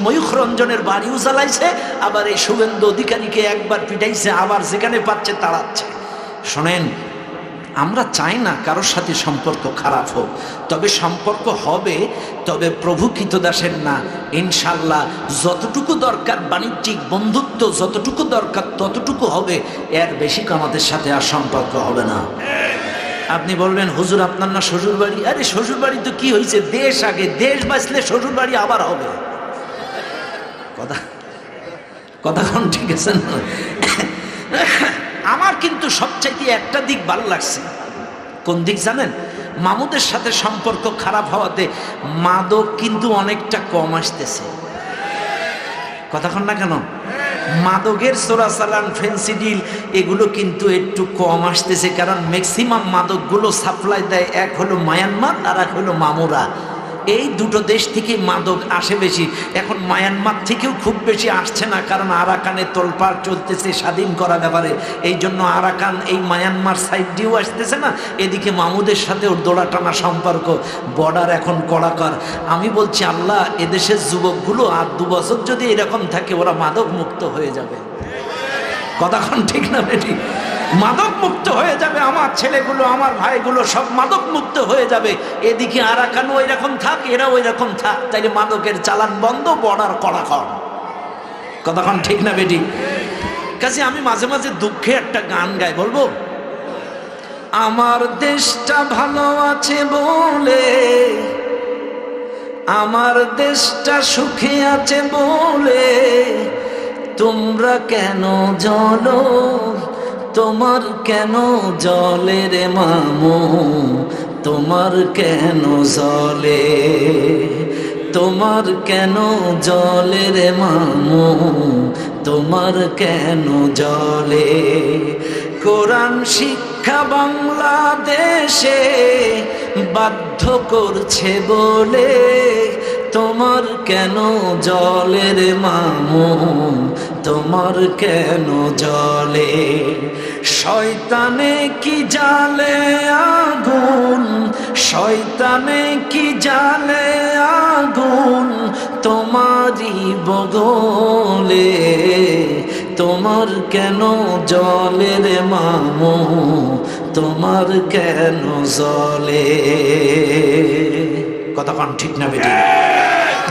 S1: ময়ূখ রঞ্জনের বাড়িও জ্বালাইছে, আবার এই শুভেন্দু অধিকারীকে একবার পিটাইছে, আবার যেখানে পাচ্ছে তাড়াচ্ছে। শোনেন, আমরা চাই না কারোর সাথে সম্পর্ক খারাপ হোক, তবে সম্পর্ক হবে, তবে প্রভু কৃতদাসের না। ইনশাল্লাহ যতটুকু দরকার বাণিজ্যিক বন্ধুত্ব যতটুকু দরকার ততটুকু হবে, এর বেশি আমাদের সাথে আর সম্পর্ক হবে না। আপনি বললেন হুজুর আপনার না শ্বশুর বাড়ি? আরে শ্বশুর বাড়ি তো কি হয়েছে, দেশ আগে, দেশ বাঁচলে শ্বশুর বাড়ি আবার হবে। কথা কোন ঠিক আছে না? আমার কিন্তু সবচাইতে একটা দিক ভালো লাগছে। কোন দিক জানেন? মামুদের সাথে সম্পর্ক খারাপ হওয়াতে মাদক কিন্তু অনেকটা কম আসতেছে। কথা কন না কেন? মাদকের চোরাচালান, ফেন্সিডিল এগুলো কিন্তু একটু কম আসতেছে, কারণ ম্যাক্সিমাম মাদকগুলো সাপ্লাই দেয় এক হলো মায়ানমার, আর এক হলো মামুরা। এই দুটো দেশ থেকে মাদক আসে বেশি। এখন মায়ানমার থেকেও খুব বেশি আসছে না, কারণ আরাকানে তোলপাড় চলতেছে স্বাধীন করা ব্যাপারে। এই জন্য আরাকান এই মায়ানমার সাইড দিয়েও আসতেছে না, এদিকে মামুদের সাথে ওর দোড়া টানা সম্পর্ক, বর্ডার এখন কড়াকড়। আমি বলছি আল্লাহ, এদেশের যুবকগুলো আর 2 বছর যদি এরকম থাকে, ওরা মাদক মুক্ত হয়ে যাবে। কতক্ষণ ঠিক না বেটি? মাদক মুক্ত হয়ে যাবে, আমার ছেলেগুলো, আমার ভাইগুলো সব মাদক মুক্ত হয়ে যাবে। এদিকে আরাকানও এরকম থাক, এরা ওই রকম থাক, তাইলে মাদকের চালান বন্ধ, বর্ডার কড়াকড়। কতক্ষণ ঠিক না বেটি? কাজে আমি মাঝে মাঝে দুঃখে একটা গান গাই, বলবো? আমার দেশটা ভালো আছে বলে, আমার দেশটা সুখে আছে বলে, তোমরা কেন জ্বলো, তোমার কেন জ্বলে রে মামু, তোমার কেন জ্বলে, তোমার কেন জ্বলে রে মামু, তোমার কেন জ্বলে। কোরআন শিক্ষা বাংলাদেশে বাধ্য করছে বলে, তোমার কেন জ্বলে রে মামু, তোমার কেন জ্বলে। শয়তানে কি জালে আগুন, শয়তানে কি জালে আগুন, তোমারই বগলে, তোমার কেন জলে রে মামু, তোমার কেন জলে। কথা কন ঠিক না বেটি?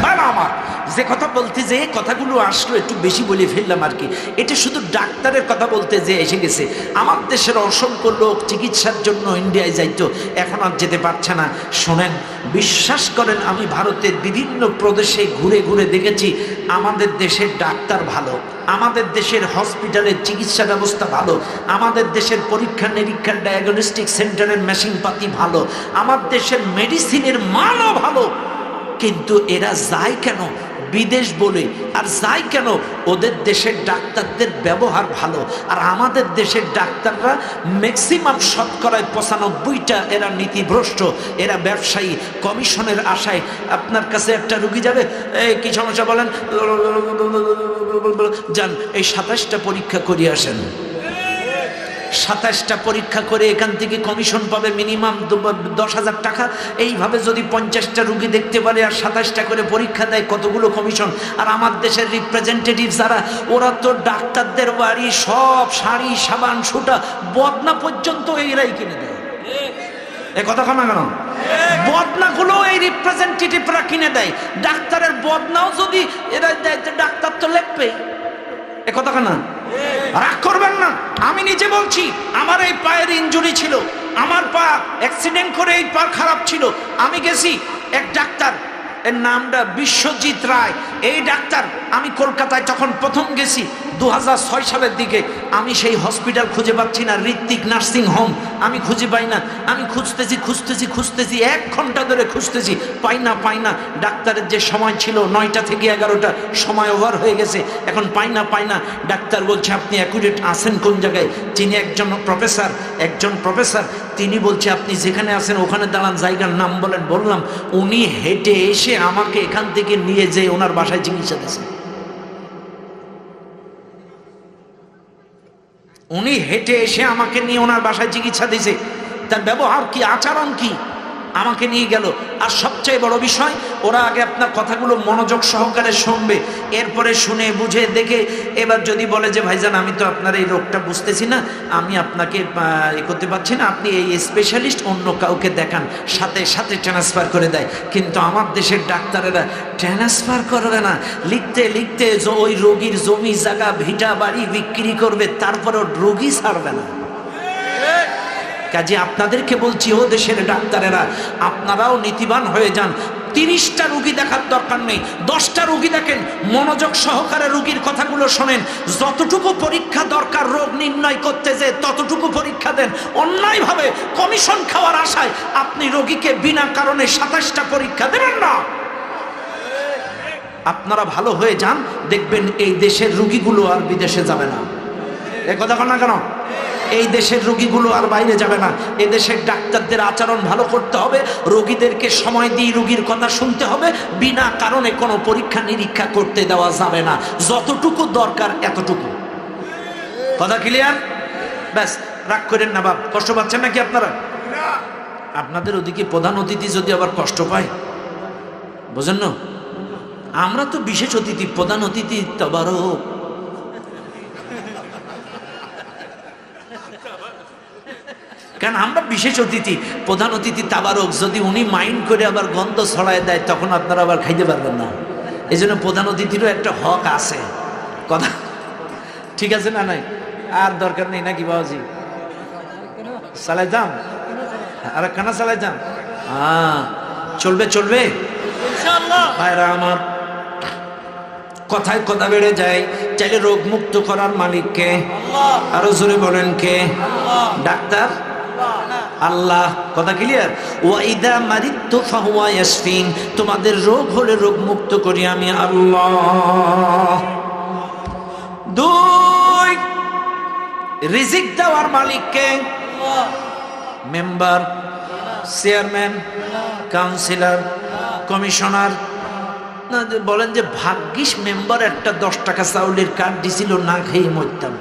S1: বাবা আমার যে কথা বলতে যে কথাগুলো আসলো একটু বেশি বলে ফেললাম আর কি। এটা শুধু ডাক্তারের কথা বলতে যে এসে গেছে। আমার দেশের অসংখ্য লোক চিকিৎসার জন্য ইন্ডিয়ায় যাইতো, এখন আর যেতে পারছে না। শোনেন, বিশ্বাস করেন, আমি ভারতের বিভিন্ন প্রদেশে ঘুরে ঘুরে দেখেছি আমাদের দেশের ডাক্তার ভালো, আমাদের দেশের হসপিটালের চিকিৎসা ব্যবস্থা ভালো, আমাদের দেশের পরীক্ষা নিরীক্ষার ডায়াগনস্টিক সেন্টারের মেশিনপাতি ভালো, আমার দেশের মেডিসিনের মানও ভালো। কিন্তু এরা যায় কেন বিদেশ বলে, আর যায় কেন ওদের দেশের ডাক্তারদের ব্যবহার ভালো, আর আমাদের দেশের ডাক্তাররা ম্যাক্সিমাম শতকরায় 95টা এরা নীতিভ্রষ্ট, এরা ব্যবসায়ী, কমিশনের আশায়। আপনার কাছে একটা রুগী যাবে, কি সমস্যা বলেন, যান এই 27টা পরীক্ষা করিয়ে আসেন। 27টা পরীক্ষা করে এখান থেকে কমিশন পাবে মিনিমাম 10,000 টাকা। এইভাবে যদি 50টা রুগী দেখতে পারে আর 27টা করে পরীক্ষা দেয়, কতগুলো কমিশন। আর আমার দেশের রিপ্রেজেন্টেটিভ যারা, ওরা তো ডাক্তারদের বাড়ি সব শাড়ি সাবান সুটা বদনা পর্যন্ত এরাই কিনে দেয়। এ কথা কেন কেন? বদনাগুলো এই রিপ্রেজেন্টেটিভরা কিনে দেয়। ডাক্তারের বদনাও যদি এরা দেয়, ডাক্তার তো লেখবে। এ কথা কেন? রাগ করবেন না, আমি নিজে বলছি, আমার এই পায়ের ইনজুরি ছিল, আমার পা অ্যাক্সিডেন্ট করে এই পা খারাপ ছিল। আমি গেছি এক ডাক্তার, এর নামটা বিশ্বজিৎ রায়। এই ডাক্তার, আমি কলকাতায় যখন প্রথম গেছি 2006 সালের দিকে, আমি সেই হসপিটাল খুঁজে পাচ্ছি না, ঋত্বিক নার্সিং হোম আমি খুঁজে পাই না। আমি খুঁজতেছি 1 ঘন্টা ধরে খুঁজতেছি, পাই না। ডাক্তারের যে সময় ছিল 9টা থেকে 11টা, সময় ওভার হয়ে গেছে, এখন পাই না। ডাক্তার বলছে আপনি অ্যাকুরেট আছেন কোন জায়গায়? তিনি একজন প্রফেসর, তিনি বলছে আপনি যেখানে আছেন ওখানে দাঁড়ান, জায়গার নাম বলেন। বললাম, উনি হেঁটে এসে আমাকে এখান থেকে নিয়ে যেয়ে ওনার বাসায় চিকিৎসা দিয়েছে। উনি হেঁটে এসে আমাকে নিয়ে ওনার বাসায় চিকিৎসা দিয়েছে। তার ব্যবহার কি, আচরণ কি, আমাকে নিয়ে গেল। আর সবচেয়ে বড় বিষয়, ওরা আগে আপনার কথাগুলো মনোযোগ সহকারে শুনবে, এরপরে শুনে বুঝে দেখে এবার যদি বলে যে ভাইজান আমি তো আপনার এই রোগটা বুঝতেছি না, আমি আপনাকে করতে পারছি না, আপনি এই স্পেশালিস্ট অন্য কাউকে দেখান, সাথে সাথে ট্রান্সফার করে দেয়। কিন্তু আমার দেশের ডাক্তারেরা ট্রান্সফার করবে না, লিখতে ওই রোগীর জমি জায়গা ভিটা বাড়ি বিক্রি করবে, তারপরেও রোগী ছাড়বে না। কাজে আপনাদেরকে বলছি, ও দেশের ডাক্তারেরা, আপনারাও নীতিবান হয়ে যান। 30টা রুগী দেখার দরকার নেই, 10টা রুগী দেখেন, মনোযোগ সহকারে রুগীর কথাগুলো শোনেন। যতটুকু পরীক্ষা দরকার রোগ নির্ণয় করতে যে, ততটুকু পরীক্ষা দেন। অন্যায়ভাবে কমিশন খাওয়ার আশায় আপনি রোগীকে বিনা কারণে 27টা পরীক্ষা দেবেন না। আপনারা ভালো হয়ে যান, দেখবেন এই দেশের রুগীগুলো আর বিদেশে যাবে না। এ কথা না কেন? এই দেশের রোগীগুলো আর বাইরে যাবে না। এদেশের ডাক্তারদের আচরণ ভালো করতে হবে, রোগীদেরকে সময় দিয়ে রোগীর কথা শুনতে হবে, বিনা কারণে কোনো পরীক্ষা নিরীক্ষা করতে দেওয়া যাবে না। যতটুকু দরকার এতটুকু। কথা ক্লিয়ার? ব্যাস, রাগ করেন না বাপ। কষ্ট পাচ্ছেন নাকি আপনারা? আপনাদের ওদিকে প্রধান অতিথি যদি আবার কষ্ট পায়, বোঝেন না? আমরা তো বিশেষ অতিথি, প্রধান অতিথি তবারক। কারণ আমরা বিশেষ অতিথি, প্রধান অতিথি তাবারক। যদি উনি মাইন্ড করে আবার গন্ধ ছড়ায় দেয়, তখন আপনারা আবার খাইতে পারবেন না। এই জন্য প্রধান অতিথিরও একটা হক আছে। কথা ঠিক আছে না? নাই আর দরকার নেই নাকি বাবাজি? চালাই যান, আর কানা চালাই যান। চলবে ভাইরা আমার। কথায় কথা বেড়ে যায়। চাইলে রোগ মুক্ত করার মালিককে, আরো জোরে বলেন কে? ডাক্তার আল্লাহ। কথা ক্লিয়ার? ওয়াইদা মারিতু ফাহুয়া ইয়াশফিন, তোমাদের রোগ হলে রোগ মুক্ত করি আমি আল্লাহ। 2, রিজিক দেওয়ার মালিক কে? Member, chairman, councillor, commissioner. না বলেন যে ভাগ্যিস মেম্বার একটা 10 টাকা চাউলের কার্ড দিছিল, না খেয়ে মরতাম।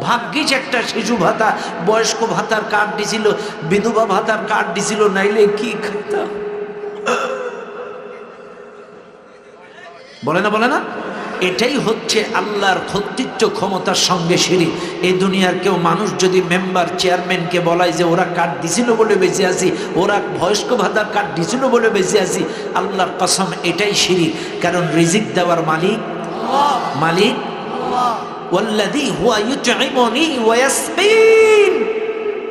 S1: ভাগ্যিস একটা শিশু ভাতা, বয়স্ক ভাতার কার্ড দিছিল, বিধবা ভাতার কার্ড দিছিল, নাইলে কি খেতাম। বলে না বলে না? এটাই হচ্ছে আল্লাহর কর্তৃত্ব ক্ষমতার সঙ্গে শিরিক। এই দুনিয়ার কেউ মানুষ যদি মেম্বার চেয়ারম্যানকে বলায় যে ওরা কার্ড দিছিল বলে বেঁচে আছি, ওরা বয়স্ক ভাতার কার্ড দিছিল বলে বেঁচে আছি, আল্লাহর কসম এটাই শিরিক। কারণ রিজিক দেওয়ার মালিক মালিক ওয়াল্লাযী হুয়া ইউতঈমুনি ওয়া ইয়াসকিন।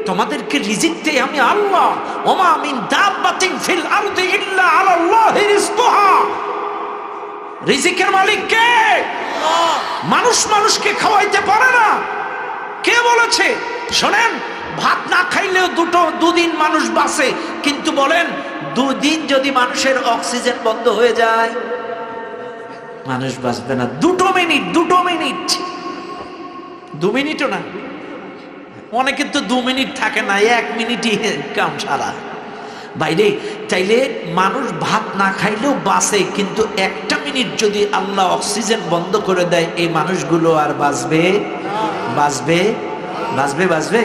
S1: তোমাদেরকে রিজিক দেই আমি আল্লাহ। ওমা মিন দাব্বাতিন ফিল আরদি ইল্লা আলাল্লাহি রিজকুহা। রিজিকের মালিক কে? মানুষ মানুষকে খাওয়াইতে পারে না। কে বলেছে? শোনেন, ভাত না খাইলেও দুদিন মানুষ বাঁচে, কিন্তু বলেন দুদিন যদি মানুষের অক্সিজেন বন্ধ হয়ে যায় মানুষ বাঁচবে না। 2 মিনিট 2 মিনিটও না, অনেকে তো 2 মিনিট থাকে না, 1 মিনিটই কাম সারা। বাইরে চাইলে মানুষ ভাত না খাইলেও বাঁচে, কিন্তু 1টা মিনিট যদি আল্লাহ অক্সিজেন বন্ধ করে দেয় এই মানুষগুলো আর বাঁচবে? বাঁচবে বাঁচবে বাঁচবে?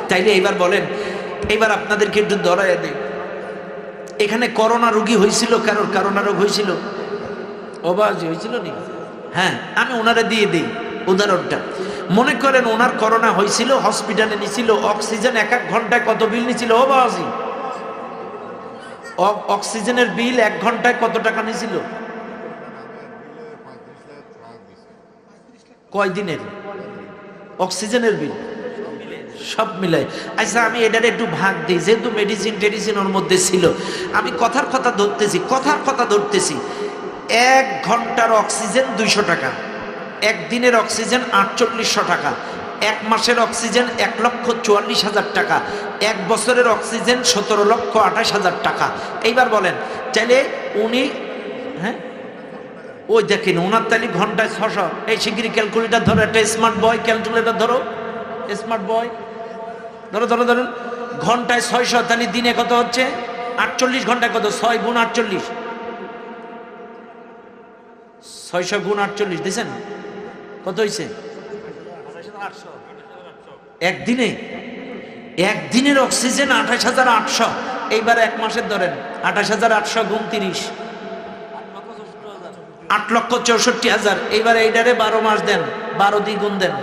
S1: তাইলে এবার বলেন, এবার আপনাদেরকে একটু ধরায় দেই। এখানে করোনা রোগী হয়েছিল, কারোর করোনা রোগ হয়েছিল? ওবাজি হয়েছিল নি? হ্যাঁ, আমি ওনারা দিয়ে দিই উদাহরণটা। মনে করেন ওনার করোনা হয়েছিল, হসপিটালে নিছিল, অক্সিজেন 1 ঘন্টায় কত বিল নিছিল? ওবাজি অক্সিজেনের বিল 1 ঘন্টায় কত টাকা নিছিল? কয় দিনের অক্সিজেনের বিল? সব মিলাই। আচ্ছা, আমি এটার একটু ভাগ দিই, যেহেতু মেডিসিন ওর মধ্যে ছিল। আমি কথার কথা ধরতেছি। 1 ঘন্টার অক্সিজেন 200 টাকা, 1 দিনের অক্সিজেন 4800 টাকা, 1 মাসের অক্সিজেন 1,44,000 টাকা, 1 বছরের অক্সিজেন 17,28,000 টাকা। এইবার বলেন, চাইলে উনি, হ্যাঁ ওই দেখেন ওনার তাহলে ঘন্টায় 600। এই শিগগিরি ক্যালকুলেটার ধরো, একটা স্মার্ট বয় ক্যালকুলেটার ধরো, স্মার্ট বয় ধরেন ঘন্টায় 600, তাহলে দিনে কত হচ্ছে? 48 ঘন্টায় কত? 6 গুণ 48, 600 গুণ 48 দিয়েছেন কত হয়েছে? একদিনের অক্সিজেন 28,800। এইবার 1 মাসের ধরেন 28,800 গুণ 30, 8,64,000। এইবার এইটারে 12 মাস দেন, 12 দিয়ে গুণ দেন,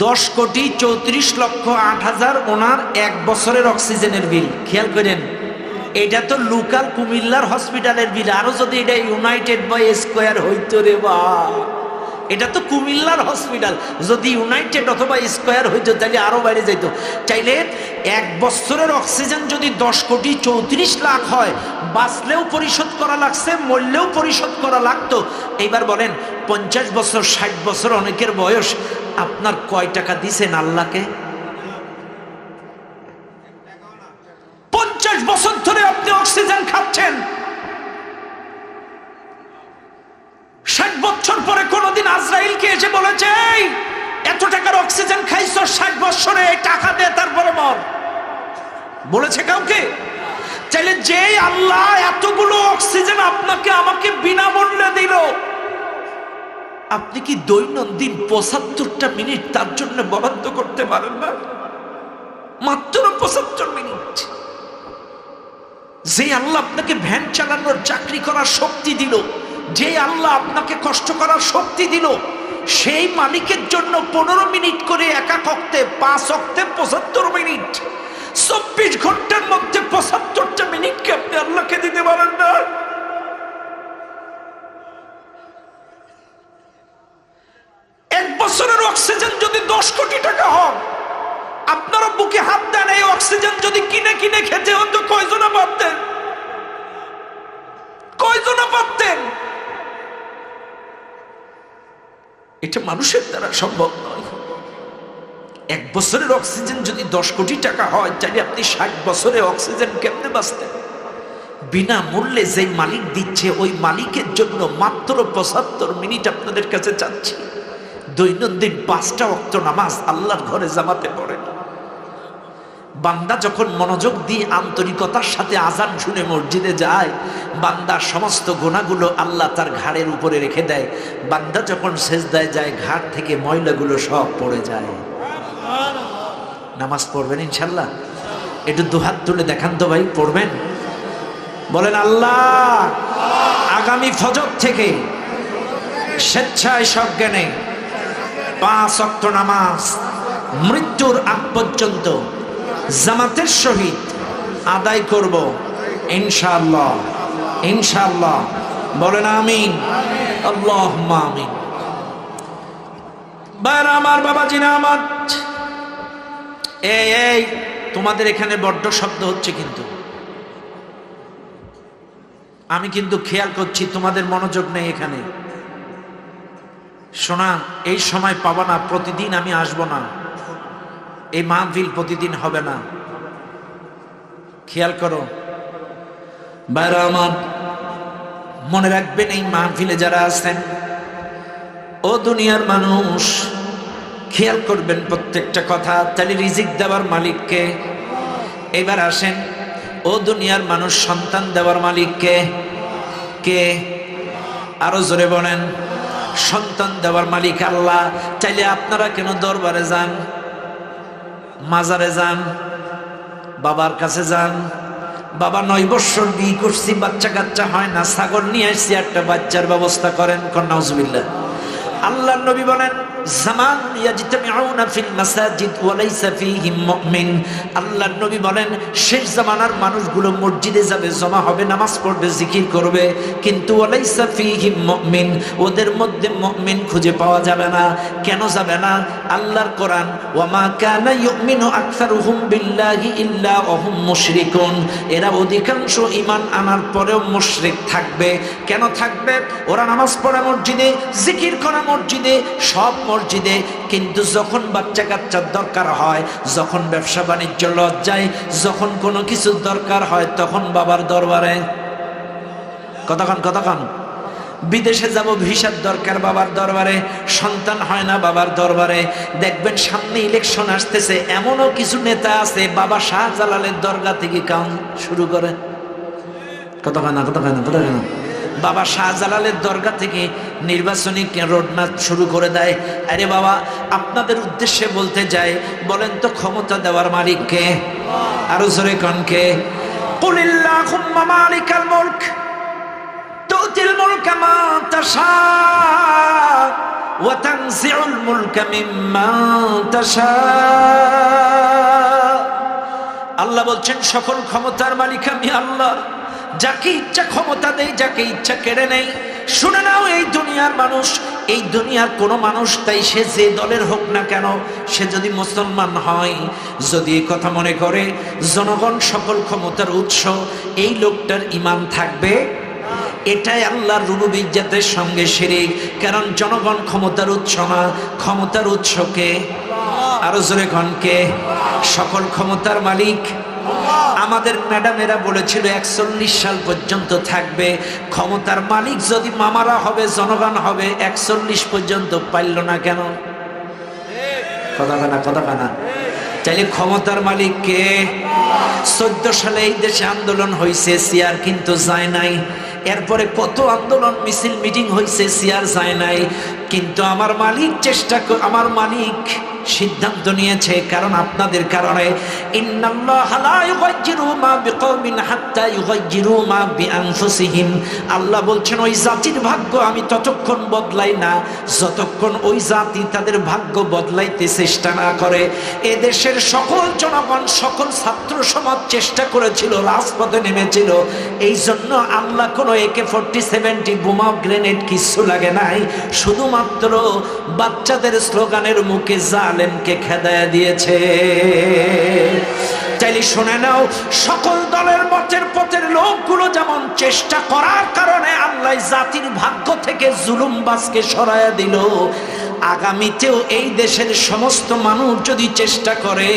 S1: 10,34,08,000 ওনার 1 বছরের অক্সিজেনের বিল। খেয়াল করেন, এটা তো লোকাল কুমিল্লার হসপিটালের বিল। আরো যদি এটা ইউনাইটেড বাই স্কয়ার হইতো রে বা, এটা তো কুমিল্লার হসপিটাল, যদি ইউনাইটেড অথবা স্কয়ার হইতো তাহলে আরো বাইরে যাইতো। চাইলে 1 বছরের অক্সিজেন যদি 10,34,00,000 হয়, বাঁচলেও পরিশোধ করা লাগছে, মরলেও পরিশোধ করা লাগতো। এইবার বলেন 50 বছর 60 বছর অনেকের বয়স, আপনার কয় টাকা দিছেন আল্লাহকে? 50 বছর ধরে আপনি অক্সিজেন খাচ্ছেন, 60 বছর পরে কোনদিন আজরাইলকে এসে বলেছে এই এত টাকার অক্সিজেন খাইছো 60 বছরে, এই টাকা দে তারপরে মর? বলেছে কাউকে? চাইলে যে আল্লাহ এতগুলো অক্সিজেন আপনাকে আমাকে বিনামূল্যে দিল, আপনি কি দৈনন্দিন 75টা মিনিট তার জন্য বরাদ্দ করতে পারেন না? মাত্র 75 মিনিট। যে আল্লাহ আপনাকে ভ্যান চালানোর, চাকরি করার শক্তি দিল, যে আল্লাহ আপনাকে কষ্ট করার শক্তি দিল, সেই মালিকের জন্য 15 মিনিট করে একা অক্তে 5 অক্তে 75 মিনিট, 24 ঘন্টার মধ্যে 75টা মিনিটকে আপনি আল্লাহকে দিতে পারেন না? এক বছরের অক্সিজেন যদি 10 কোটি টাকা হয়, আপনারা বুকে হাত দেন, এই অক্সিজেন যদি কিনে কিনে খেতে হতো কয়জনা পারতেন? কয়জনা পারতেন? এটা মানুষের দ্বারা সম্ভব নয়। 1 বছরের অক্সিজেন যদি 10 কোটি টাকা হয়, তাহলে আপনি 60 বছরে অক্সিজেন কেমনে বাঁচতেন? বিনা মূল্যে যে মালিক দিচ্ছে, ওই মালিকের জন্য মাত্র 75 মিনিট আপনাদের কাছে চাচ্ছি। দৈনন্দিন 5টা ওয়াক্ত নামাজ আল্লাহর ঘরে জামাতে পড়েন। বান্দা যখন মনোযোগ দিয়ে আন্তরিকতার সাথে আজান শুনে মসজিদে যায়, বান্দার সমস্ত গুনাহগুলো আল্লাহ তার ঘাড়ের উপরে রেখে দেয়। বান্দা যখন সেজদায় যায়, ঘাড় থেকে ময়লাগুলো সব পড়ে যায়। নামাজ পড়বেন ইনশাল্লাহ। একটু দুহাত তুলে দেখান তো ভাই, পড়বেন? বলেন আল্লাহ আগামী ফজর থেকে স্বেচ্ছায় সজ্ঞানে 5 ওয়াক্ত নামাজ মৃত্যুর আগ পর্যন্ত জামাতের সহিত আদায় করব ইনশাআল্লাহ, ইনশাআল্লাহ। বলেন আমিন, আল্লাহুম্মা আমিন। বাইরা আমার, বাবাজিনা আমার, এই তোমাদের এখানে বড্ড শব্দ হচ্ছে, কিন্তু আমি কিন্তু খেয়াল করছি তোমাদের মনোযোগ নেই এখানে। শোনা, এই সময় পাবা না, প্রতিদিন আমি আসব না, এই মাহফিল প্রতিদিন হবে না, খেয়াল করো। বাইরে আমার, মনে রাখবেন এই মাহফিলে যারা আছেন, ও দুনিয়ার মানুষ, খেয়াল করবেন প্রত্যেকটা কথা। তাহলে রিজিক দেওয়ার মালিককে। এবার আসেন, ও দুনিয়ার মানুষ, সন্তান দেওয়ার মালিককে কে? আরো জোরে বলেন। সন্তান দেওয়ার মালিক আল্লাহ। চাইলে আপনারা কেন দরবারে যান, মাজারে যান, বাবার কাছে যান। বাবা 9 বছর বিয়ে করছি, বাচ্চা কাচ্চা হয় না, ছাগল নিয়ে আসছি, একটা বাচ্চার ব্যবস্থা করেন। নাউজুবিল্লাহ। আল্লাহর নবী বলেন, জামান ইয়াজতামিউনা ফিল মাসাজিদ ওয়া লাইসা ফীহিম মুমিন। আল্লাহর নবী বলেন, শেষ জামানার মানুষগুলো মসজিদে যাবে, জমা হবে, নামাজ পড়বে, জিকির করবে, কিন্তু ওয়া লাইসা ফীহিম মুমিন, ওদের মধ্যে মুমিন খুঁজে পাওয়া যাবে না। কেন যাবে না? আল্লাহর কোরআন, ওয়া মা কানা ইউমিনু আকসারুহুম বিল্লাহি ইল্লা ওয়া হুম মুশরিকুন। এরা অধিকাংশ ঈমান আনার পরেও মুশরিক থাকবে। কেন থাকবে? ওরা নামাজ পড়ে মসজিদে, জিকির করে মসজিদে, সব মসজিদে, কিন্তু যখন বাচ্চা কাচ্চার দরকার হয়, যখন ব্যবসা বাণিজ্য লজ্জায়, যখন কোনো কিছুর দরকার হয়, তখন বাবার দরবারে। কতক্ষণ বিদেশে যাব, ভিসার দরকার, বাবার দরবারে। সন্তান হয় না, বাবার দরবারে। দেখবেন সামনে ইলেকশন আসতেছে, এমনও কিছু নেতা আছে বাবা শাহজালালের দরগা থেকে কাম শুরু করে। কতক্ষণ বাবা শাহজালালের দরগা থেকে নির্বাচনী রোডম্যাপ শুরু করে দেয়। আরে বাবা, আপনাদের উদ্দেশ্যে বলতে যাই, বলেন তো ক্ষমতা দেওয়ার মালিক কে? আরো জোরে কোন কে? কুলিল্লাহুম্মা মালিকাল মুলক তুতিল মুলকা মা তাশা ওয়া তানজিউল মুলকা মিম্মান তাশা। আল্লাহ বলছেন, সকল ক্ষমতার মালিক আমি আল্লাহ। যাকে ইচ্ছা ক্ষমতা দেয়, যাকে ইচ্ছা কেড়ে নেই। শুনে নাও, এই দুনিয়ার মানুষ, এই দুনিয়ার কোনো মানুষ, তাই সে যে দলের হোক না কেন, সে যদি মুসলমান হয়, যদি এই কথা মনে করে জনগণ সকল ক্ষমতার উৎস, এই লোকটার ঈমান থাকবে, এটাই আল্লাহর রুবুবিয়্যাতের সঙ্গে শিরক। কারণ জনগণ ক্ষমতার উৎস না, ক্ষমতার উৎসকে আরো জোরে গণকে সকল ক্ষমতার মালিক। আমাদের ম্যাডামেরা বলেছিল 41 সাল পর্যন্ত থাকবে। ক্ষমতার মালিক যদি মামারা হবে, জনগণ হবে, 41 পর্যন্ত পাইল না কেন? কথা না। চাইলে ক্ষমতার মালিক কে? 14 সালে এই দেশে আন্দোলন হয়েছে, সিয়ার কিন্তু যায় নাই। এরপরে কত আন্দোলন, মিছিল, মিটিং হয়েছে, সিয়ার যায় নাই। কিন্তু আমার মালিক আমার মালিক সিদ্ধান্ত নিয়েছে, কারণ আপনাদের কারণে। ইন্নাল্লাহা লা ইউগাইয়িরু মা বিকওমিন হাত্তা ইউগাইয়িরু মা বিআনফুসিহিম। আল্লাহ বলছেন, ওই জাতির ভাগ্য আমি ততক্ষণ বদলাই না যতক্ষণ ওই জাতি তাদের ভাগ্য বদলাইতে চেষ্টা না করে। এ দেশের সকল জনগণ, সকল ছাত্র সমাজ চেষ্টা করেছিল, রাজপথে নেমেছিল। এই জন্য আল্লাহ কোনো AK-47 বোমা, গ্রেনেড কিচ্ছু লাগে নাই। শুধুমাত্র বাচ্চাদের স্লোগানের মুখে জালেমকে খেদায়া দিয়েছে। চাইলে শুনে নাও, সকল দলের মতের পথের লোকগুলো যেমন চেষ্টা করার কারণে আল্লাহ জাতির ভাগ্য থেকে জুলুমবাজকে সরাইয়া দিল, আগামীতেও এই দেশের সমস্ত মানুষ যদি চেষ্টা করে,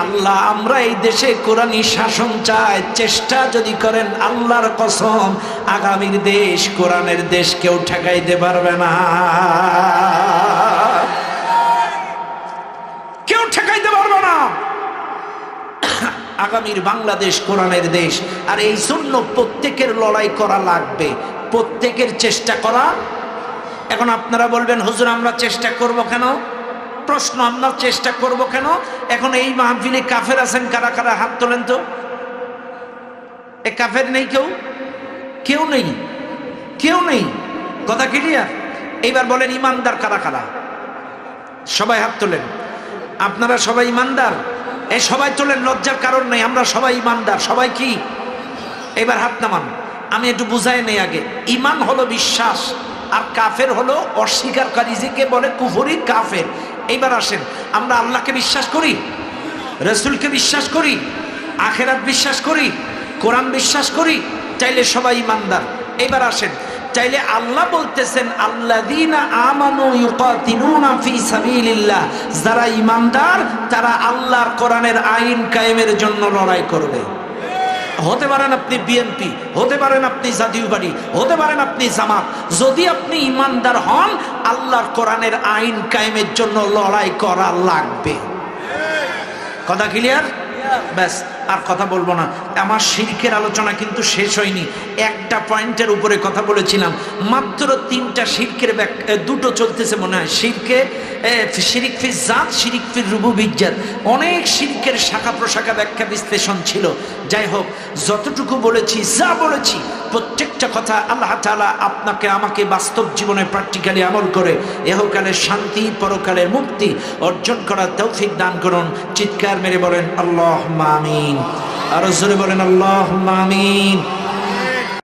S1: আল্লাহ আমরা এই দেশে কোরআনী শাসন চাই, চেষ্টা যদি করেন, আল্লাহর কসম আগামীর দেশ কোরআনের দেশ কেউ ঠেকাইতে পারবে না, কেউ ঠেকাইতে পারবে না। আগামীর বাংলাদেশ কোরআনের দেশ। আর এই জন্য প্রত্যেকের লড়াই করা লাগবে, প্রত্যেকের চেষ্টা করা। এখন আপনারা বলবেন, হুজুর আমরা চেষ্টা করব কেন? প্রশ্ন, আমরা চেষ্টা করব কেন? এখন এই মাহফিলে কাফের আছেন কারা কারা? হাত তোলেন তো। এ কাফের নেই কেউ? কেউ নেই, কেউ নেই। কথা ক্লিয়ার? এইবার বলেন ইমানদার কারা কারা? সবাই হাত তোলেন। আপনারা সবাই ইমানদার? এই সবাই তোলেন, লজ্জার কারণ নেই, আমরা সবাই ইমানদার। সবাই কি? এবার হাত নামান। আমি একটু বুঝাই নেই আগে। ইমান হলো বিশ্বাস, আর কাফের হলো অস্বীকারী, যে বলে কুফরি কাফের। এইবার আসেন, আমরা আল্লাহকে বিশ্বাস করি, রসুলকে বিশ্বাস করি, আখেরাত বিশ্বাস করি, কোরআন বিশ্বাস করি, চাইলে সবাই ইমানদার। এবার আসেন, চাইলে আল্লাহ বলতেছেন আল্লাযীনা আমানু ইউকাতিলুনা ফি সাবিলিল্লাহ, যারা ইমানদার তারা আল্লাহর কোরআনের আইন কায়েমের জন্য লড়াই করবে। হতে পারেন আপনি বিএনপি, হতে পারেন আপনি জাতীয় পার্টি, হতে পারেন আপনি জামাত। যদি আপনি ইমানদার হন, আল্লাহর কোরআনের আইন কায়েমের জন্য লড়াই করা লাগবে। কথা ক্লিয়ার? ব্যাস, আর কথা বলবো না। আমার শিরকের আলোচনা কিন্তু শেষ হয়নি। একটা পয়েন্টের উপরে কথা বলেছিলাম, মাত্র 3টা শিরকের দুটো চলতেছে মনে হয়। শিরিক ফি জাত, শিরিক ফি রুবুবিয়্যাত, অনেক শিরকের শাখা প্রশাখা ব্যাখ্যা বিশ্লেষণ ছিল। যাই হোক, যতটুকু বলেছি, যা বলেছি, প্রত্যেকটা কথা আল্লাহ তাআলা আপনাকে আমাকে বাস্তব জীবনে প্র্যাকটিক্যালি আমল করে এহকালের শান্তি, পরকালের মুক্তি অর্জন করার তৌফিক দান করুন। চিৎকার মেরে বলেন আল্লাহুম্মা আমিন। আরো জোরে বলেন আল্লাহুম্মা আমিন।